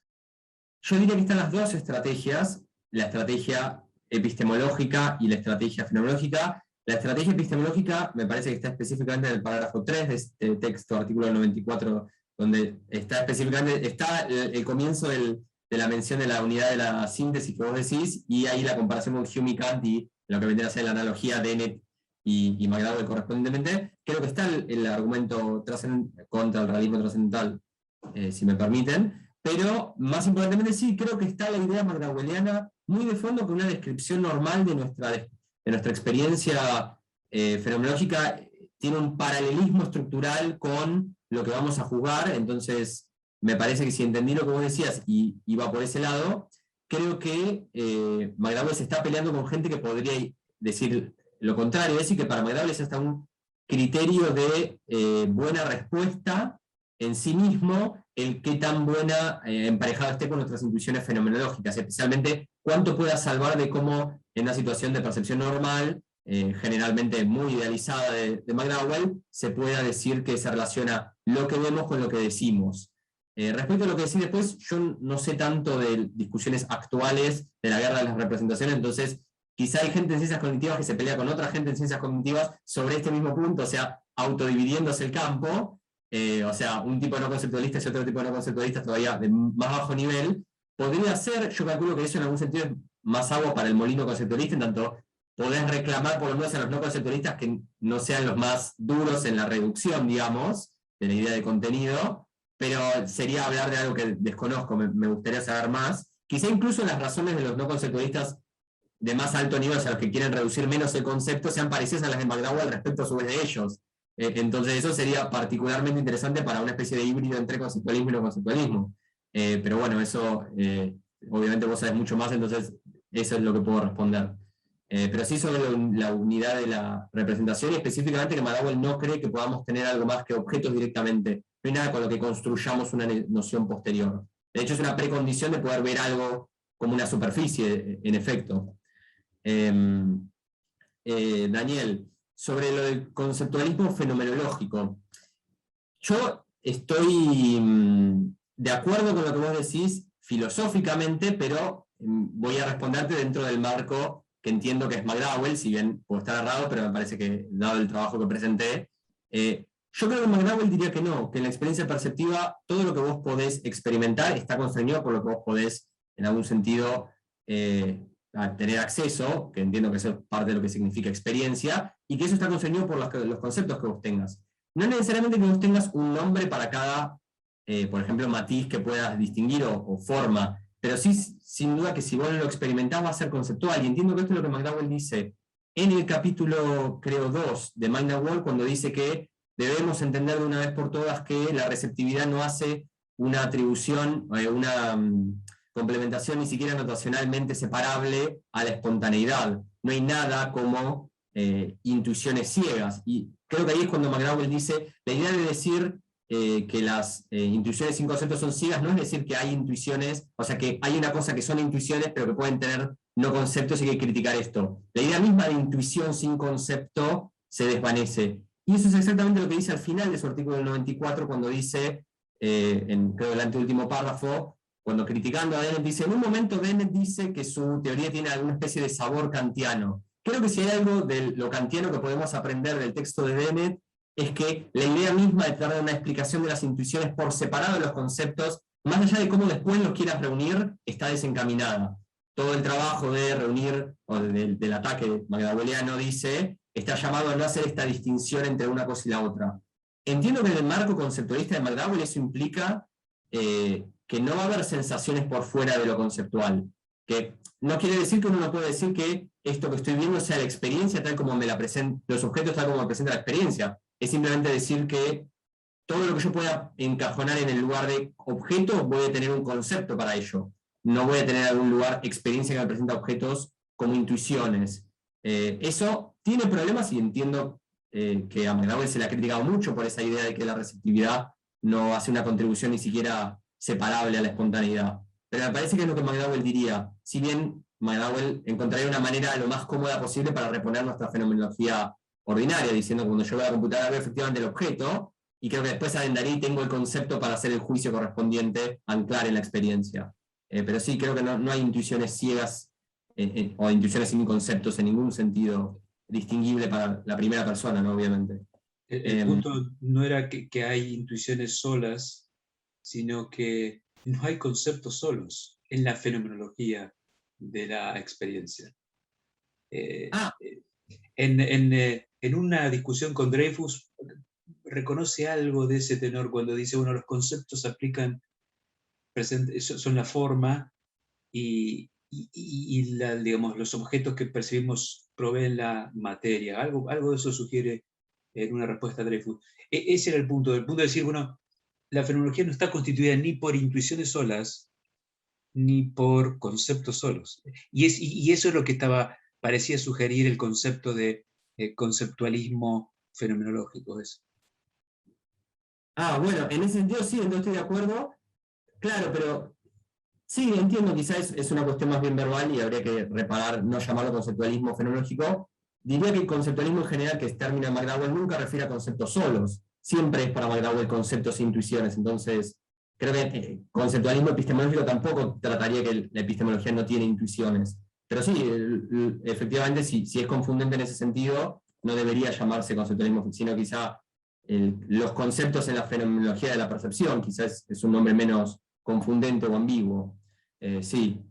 Yo diría que están las dos estrategias, la estrategia epistemológica y la estrategia fenomenológica. La estrategia epistemológica me parece que está específicamente en el parágrafo 3 de este texto, artículo 94, donde está específicamente, está el comienzo de la mención de la unidad de la síntesis que vos decís, y ahí la comparación con Hume y Kant y lo que vendría a ser la analogía de Dennett y McDowell correspondientemente. Creo que está el argumento contra el realismo trascendental, si me permiten, pero más importantemente sí, creo que está la idea McDowelliana muy de fondo con una descripción normal de nuestra experiencia fenomenológica. Tiene un paralelismo estructural con lo que vamos a jugar, entonces me parece que si entendí lo que vos decías y va por ese lado, creo que McDowell se está peleando con gente que podría decir lo contrario, es decir, que para McDowell es hasta un criterio de buena respuesta en sí mismo el qué tan buena emparejada esté con nuestras intuiciones fenomenológicas, especialmente cuánto pueda salvar de cómo en una situación de percepción normal, generalmente muy idealizada de McDowell, se pueda decir que se relaciona lo que vemos con lo que decimos. Respecto a lo que decís después, yo no sé tanto de discusiones actuales de la guerra de las representaciones, entonces quizá hay gente en ciencias cognitivas que se pelea con otra gente en ciencias cognitivas sobre este mismo punto, o sea, autodividiéndose el campo, o sea, un tipo de no conceptualista y otro tipo de no conceptualistas todavía de más bajo nivel. Podría ser, yo calculo que eso en algún sentido es más agua para el molino conceptualista, en tanto podés reclamar por lo menos a los no conceptualistas que no sean los más duros en la reducción, digamos, de la idea de contenido, pero sería hablar de algo que desconozco, me gustaría saber más. Quizá incluso las razones de los no conceptualistas de más alto nivel, o sea, los que quieren reducir menos el concepto, sean parecidas a las de McDowell respecto a su vez de ellos. Entonces eso sería particularmente interesante para una especie de híbrido entre conceptualismo y no conceptualismo. Pero bueno, eso obviamente vos sabés mucho más, entonces eso es lo que puedo responder. Pero sí sobre la unidad de la representación, y específicamente que McDowell no cree que podamos tener algo más que objetos directamente. No hay nada con lo que construyamos una noción posterior. De hecho es una precondición de poder ver algo como una superficie, en efecto. Daniel, sobre lo del conceptualismo fenomenológico. Yo estoy de acuerdo con lo que vos decís filosóficamente, pero voy a responderte dentro del marco que entiendo que es McDowell, si bien puedo estar errado, pero me parece que, dado el trabajo que presenté, Yo creo que McDowell diría que no, que en la experiencia perceptiva todo lo que vos podés experimentar está constreñido por lo que vos podés, en algún sentido, tener acceso, que entiendo que eso es parte de lo que significa experiencia, y que eso está constreñido por los conceptos que vos tengas. No necesariamente que vos tengas un nombre para cada, por ejemplo, matiz que puedas distinguir o forma, pero sí, sin duda que si vos lo experimentás va a ser conceptual, y entiendo que esto es lo que McDowell dice en el capítulo, creo, 2 de Mind and World, cuando dice que debemos entender de una vez por todas que la receptividad no hace una atribución, una complementación ni siquiera notacionalmente separable a la espontaneidad. No hay nada como intuiciones ciegas. Y creo que ahí es cuando McDowell dice, la idea de decir que las intuiciones sin conceptos son ciegas no es decir que hay intuiciones, o sea que hay una cosa que son intuiciones pero que pueden tener no conceptos y hay que criticar esto. La idea misma de intuición sin concepto se desvanece. Y eso es exactamente lo que dice al final de su artículo del 94, cuando dice, creo el anteúltimo párrafo, cuando criticando a Dennett, dice, en un momento Dennett dice que su teoría tiene alguna especie de sabor kantiano. Creo que si hay algo de lo kantiano que podemos aprender del texto de Dennett, es que la idea misma de tratar una explicación de las intuiciones por separado de los conceptos, más allá de cómo después los quieras reunir, está desencaminada. Todo el trabajo de reunir, o del ataque McDowelliano, dice, está llamado a no hacer esta distinción entre una cosa y la otra. Entiendo que en el marco conceptualista de McDowell eso implica que no va a haber sensaciones por fuera de lo conceptual. Que no quiere decir que uno no puede decir que esto que estoy viendo sea la experiencia tal como me la presenta, los objetos tal como me presenta la experiencia. Es simplemente decir que todo lo que yo pueda encajonar en el lugar de objeto, voy a tener un concepto para ello. No voy a tener en algún lugar experiencia que me presenta objetos como intuiciones. Eso tiene problemas y entiendo que a McDowell se le ha criticado mucho por esa idea de que la receptividad no hace una contribución ni siquiera separable a la espontaneidad. Pero me parece que es lo que McDowell diría, si bien McDowell encontraría una manera lo más cómoda posible para reponer nuestra fenomenología ordinaria, diciendo que cuando yo voy a la computadora veo efectivamente el objeto, y creo que después adendaría y tengo el concepto para hacer el juicio correspondiente, anclar en la experiencia. Pero sí, creo que no hay intuiciones ciegas o intuiciones sin conceptos en ningún sentido distinguible para la primera persona, ¿no? Obviamente. El punto no era que hay intuiciones solas, sino que no hay conceptos solos en la fenomenología de la experiencia. En una discusión con Dreyfus reconoce algo de ese tenor cuando dice, bueno, los conceptos aplican, son la forma y digamos, los objetos que percibimos proveen la materia. Algo de eso sugiere en una respuesta a Dreyfus. Ese era el punto de decir, bueno, la fenomenología no está constituida ni por intuiciones solas, ni por conceptos solos. Y eso es lo que parecía sugerir el concepto de conceptualismo fenomenológico. Eso. Bueno, en ese sentido sí, entonces estoy de acuerdo. Claro, pero sí, entiendo, quizás es una cuestión más bien verbal y habría que reparar, no llamarlo conceptualismo fenomenológico. Diría que el conceptualismo en general, que es término de McDowell, nunca refiere a conceptos solos. Siempre es para McDowell conceptos e intuiciones. Entonces, creo que conceptualismo epistemológico tampoco trataría que la epistemología no tiene intuiciones. Pero sí, efectivamente, si es confundente en ese sentido, no debería llamarse conceptualismo, sino quizá los conceptos en la fenomenología de la percepción, quizás es un nombre menos confundente o ambiguo. Sí.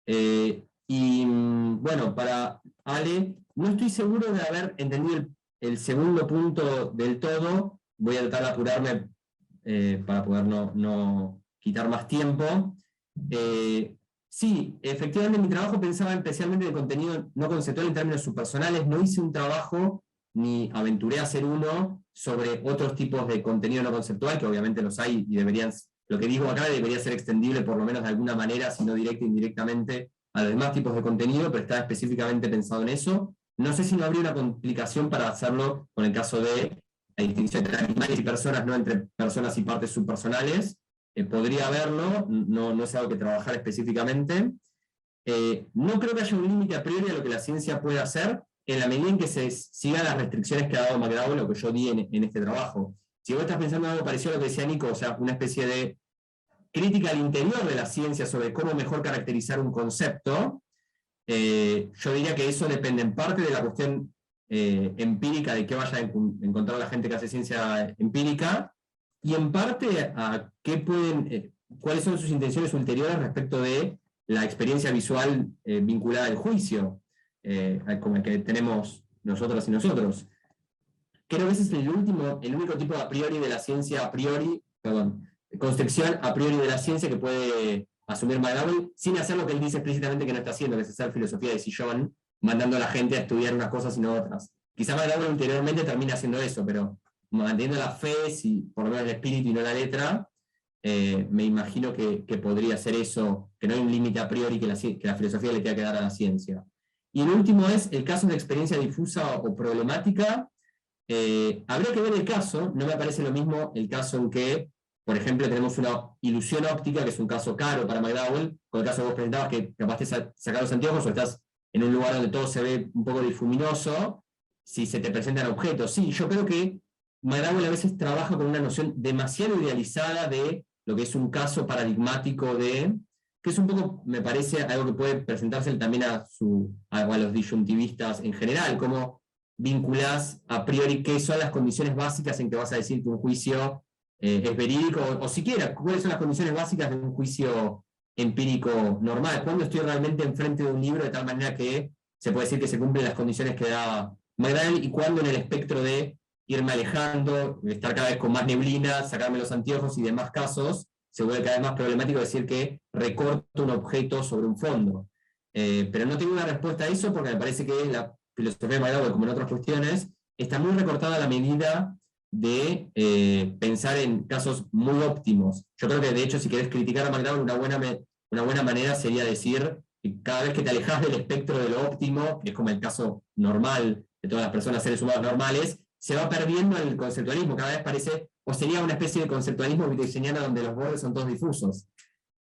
Y bueno, para Ale, no estoy seguro de haber entendido el segundo punto del todo. Voy a tratar de apurarme para poder no quitar más tiempo. Sí, efectivamente mi trabajo pensaba especialmente en el contenido no conceptual en términos subpersonales. No hice un trabajo, ni aventuré a hacer uno, sobre otros tipos de contenido no conceptual, que obviamente los hay y deberían, lo que digo acá debería ser extendible por lo menos de alguna manera, si no directa e indirectamente, a los demás tipos de contenido, pero está específicamente pensado en eso. No sé si no habría una complicación para hacerlo con el caso de la distinción entre animales y personas, no entre personas y partes subpersonales. Podría haberlo, no es algo que trabajar específicamente. No creo que haya un límite a priori a lo que la ciencia puede hacer, en la medida en que se sigan las restricciones que ha dado McDowell, lo que yo di en este trabajo. Si vos estás pensando en algo parecido a lo que decía Nico, o sea, una especie de crítica al interior de la ciencia sobre cómo mejor caracterizar un concepto, yo diría que eso depende en parte de la cuestión empírica de qué vaya a encontrar la gente que hace ciencia empírica, y en parte a qué cuáles son sus intenciones ulteriores respecto de la experiencia visual vinculada al juicio, como el que tenemos nosotras y nosotros. Creo que ese es el único tipo a priori de la ciencia construcción a priori de la ciencia que puede asumir McDowell, sin hacer lo que él dice explícitamente que no está haciendo, que es hacer filosofía de sillón, mandando a la gente a estudiar unas cosas y no otras. Quizá McDowell interiormente termina haciendo eso, pero manteniendo la fe, si por lo menos el espíritu y no la letra, me imagino que podría ser eso, que no hay un límite a priori que la filosofía le tenga que dar a la ciencia. Y el último es el caso de experiencia difusa o problemática. Habría que ver el caso, no me parece lo mismo el caso en que, por ejemplo, tenemos una ilusión óptica, que es un caso caro para McDowell, con el caso que vos presentabas, que capaz de sacar los anteojos o estás en un lugar donde todo se ve un poco difuminoso, si se te presentan objetos. Sí, yo creo que McDowell a veces trabaja con una noción demasiado idealizada de lo que es un caso paradigmático que es un poco, me parece, algo que puede presentarse también a los disyuntivistas en general, como vinculás a priori qué son las condiciones básicas en que vas a decir que un juicio es verídico, o siquiera cuáles son las condiciones básicas de un juicio empírico normal. ¿Cuándo estoy realmente enfrente de un libro de tal manera que se puede decir que se cumplen las condiciones que da McDowell, y cuándo en el espectro de irme alejando, estar cada vez con más neblina, sacarme los anteojos y demás casos, se vuelve cada vez más problemático decir que recorto un objeto sobre un fondo? Pero no tengo una respuesta a eso porque me parece que la filosofía de McDowell, como en otras cuestiones, está muy recortada a la medida de pensar en casos muy óptimos. Yo creo que, de hecho, si querés criticar a McDowell, una buena manera sería decir que cada vez que te alejas del espectro de lo óptimo, que es como el caso normal de todas las personas, seres humanos normales, se va perdiendo el conceptualismo. Cada vez parece, o sería una especie de conceptualismo wittgensteiniano donde los bordes son todos difusos,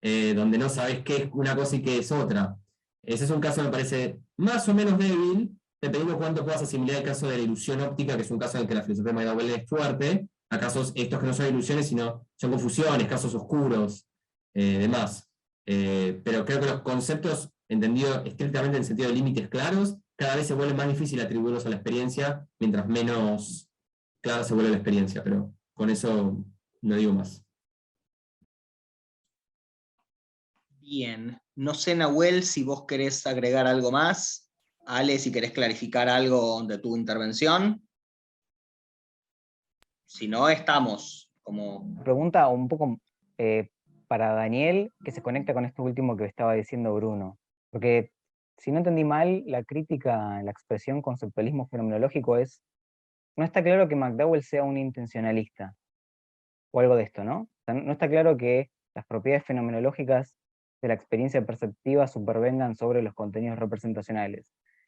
donde no sabes qué es una cosa y qué es otra. Ese es un caso, me parece, más o menos débil, dependiendo cuánto puedas asimilar el caso de la ilusión óptica, que es un caso en el que la filosofía de McDowell es fuerte, a casos estos que no son ilusiones, sino son confusiones, casos oscuros, demás. Pero creo que los conceptos, entendidos estrictamente en sentido de límites claros, cada vez se vuelve más difícil atribuirlos a la experiencia, mientras menos clara se vuelve la experiencia, pero con eso no digo más. Bien, no sé, Nahuel, si vos querés agregar algo más. Ale, si querés clarificar algo de tu intervención. Si no, estamos como... Pregunta un poco para Daniel, que se conecta con esto último que estaba diciendo Bruno. Porque, si no entendí mal, la crítica a la expresión conceptualismo fenomenológico es, no está claro que McDowell sea un intencionalista, o algo de esto, ¿no? O sea, no está claro que las propiedades fenomenológicas de la experiencia perceptiva supervengan sobre los contenidos representacionales.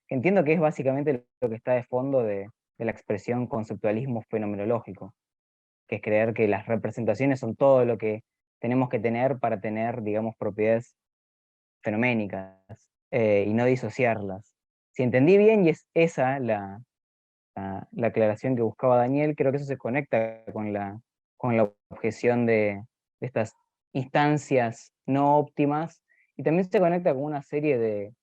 Entiendo que es básicamente lo que está de fondo de la expresión conceptualismo fenomenológico, que es creer que las representaciones son todo lo que tenemos que tener para tener, digamos, propiedades fenoménicas, y no disociarlas. Si entendí bien, y es esa la aclaración que buscaba Daniel, creo que eso se conecta con la objeción de estas instancias no óptimas, y también se conecta con una serie de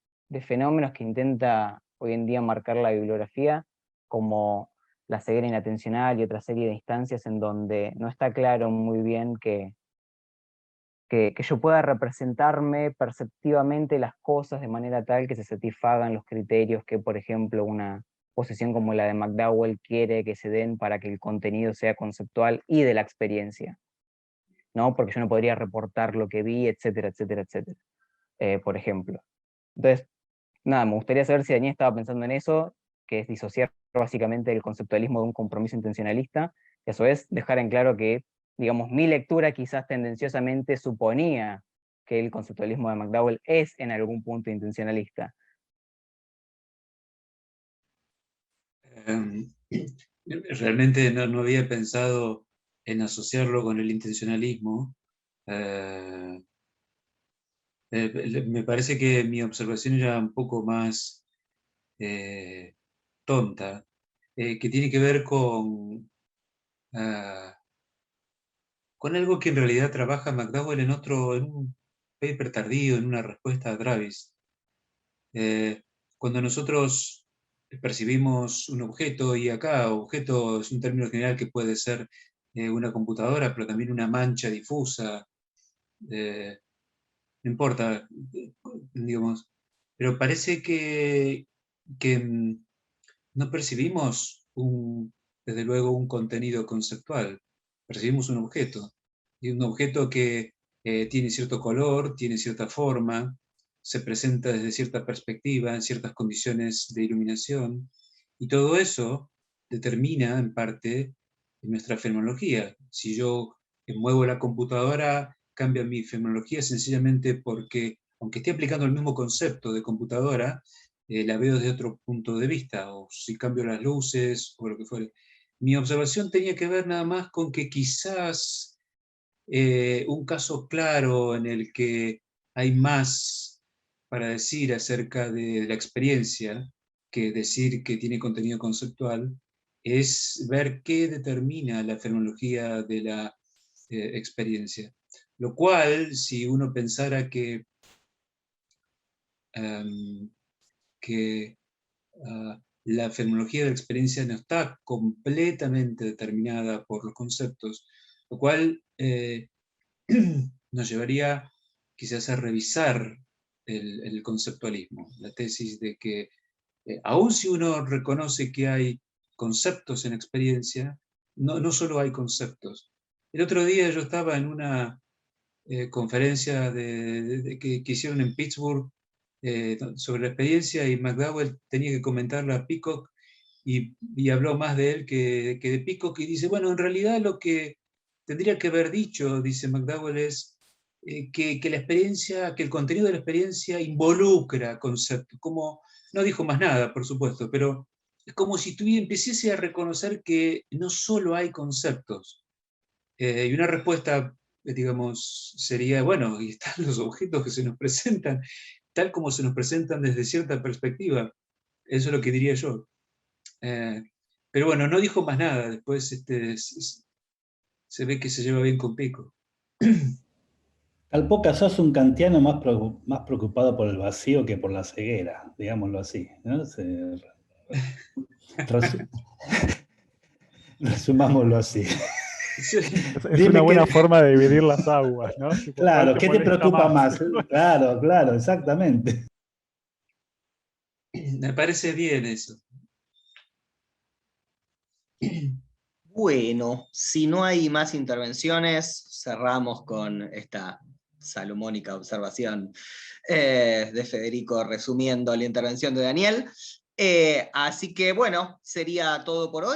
fenómenos que intenta hoy en día marcar la bibliografía, como la ceguera inatencional y otra serie de instancias en donde no está claro muy bien que yo pueda representarme perceptivamente las cosas de manera tal que se satisfagan los criterios que, por ejemplo, una posición como la de McDowell quiere que se den para que el contenido sea conceptual y de la experiencia, ¿no? Porque yo no podría reportar lo que vi, etcétera, etcétera, etcétera, por ejemplo. Entonces, nada, me gustaría saber si Daniel estaba pensando en eso, que es disociar básicamente el conceptualismo de un compromiso intencionalista, y a su vez dejar en claro que, digamos, mi lectura quizás tendenciosamente suponía que el conceptualismo de McDowell es en algún punto intencionalista. Realmente no había pensado en asociarlo con el intencionalismo. Me parece que mi observación era un poco más tonta, que tiene que ver con algo que en realidad trabaja McDowell en un paper tardío, en una respuesta a Travis. Cuando nosotros percibimos un objeto, y acá objeto es un término general que puede ser una computadora, pero también una mancha difusa, no importa, digamos, pero parece que no percibimos desde luego un contenido conceptual, percibimos un objeto, y un objeto que tiene cierto color, tiene cierta forma, se presenta desde cierta perspectiva, en ciertas condiciones de iluminación, y todo eso determina en parte nuestra fenomenología. Si yo muevo la computadora, cambia mi fenomenología sencillamente porque, aunque esté aplicando el mismo concepto de computadora, la veo desde otro punto de vista, o si cambio las luces, o lo que fuere. Mi observación tenía que ver nada más con que quizás un caso claro en el que hay más para decir acerca de la experiencia que decir que tiene contenido conceptual, es ver qué determina la fenomenología de la experiencia. Lo cual, si uno pensara que la fenomenología de la experiencia no está completamente determinada por los conceptos, lo cual nos llevaría quizás a revisar el conceptualismo, la tesis de que aun si uno reconoce que hay conceptos en experiencia, no solo hay conceptos. El otro día yo estaba en una conferencia que hicieron en Pittsburgh sobre la experiencia, y McDowell tenía que comentarla a Peacock, y habló más de él que de Peacock, y dice, bueno, en realidad lo que tendría que haber dicho, dice McDowell, es que la experiencia, que el contenido de la experiencia involucra conceptos, como, no dijo más nada, por supuesto, pero es como si empeciese a reconocer que no solo hay conceptos. Y una respuesta, digamos, sería, bueno, y están los objetos que se nos presentan, tal como se nos presentan desde cierta perspectiva. Eso es lo que diría yo. Pero bueno, no dijo más nada. Después se ve que se lleva bien con Pico. Calpoca, sos un kantiano más preocupado por el vacío que por la ceguera, digámoslo así, ¿no? Resumámoslo así. Es una buena forma de dividir las aguas, ¿no? Tipo, claro, ¿qué te molesta preocupa más? Claro, exactamente. Me parece bien eso. Bueno, si no hay más intervenciones, cerramos con esta salomónica observación de Federico resumiendo la intervención de Daniel. Así que bueno, sería todo por hoy.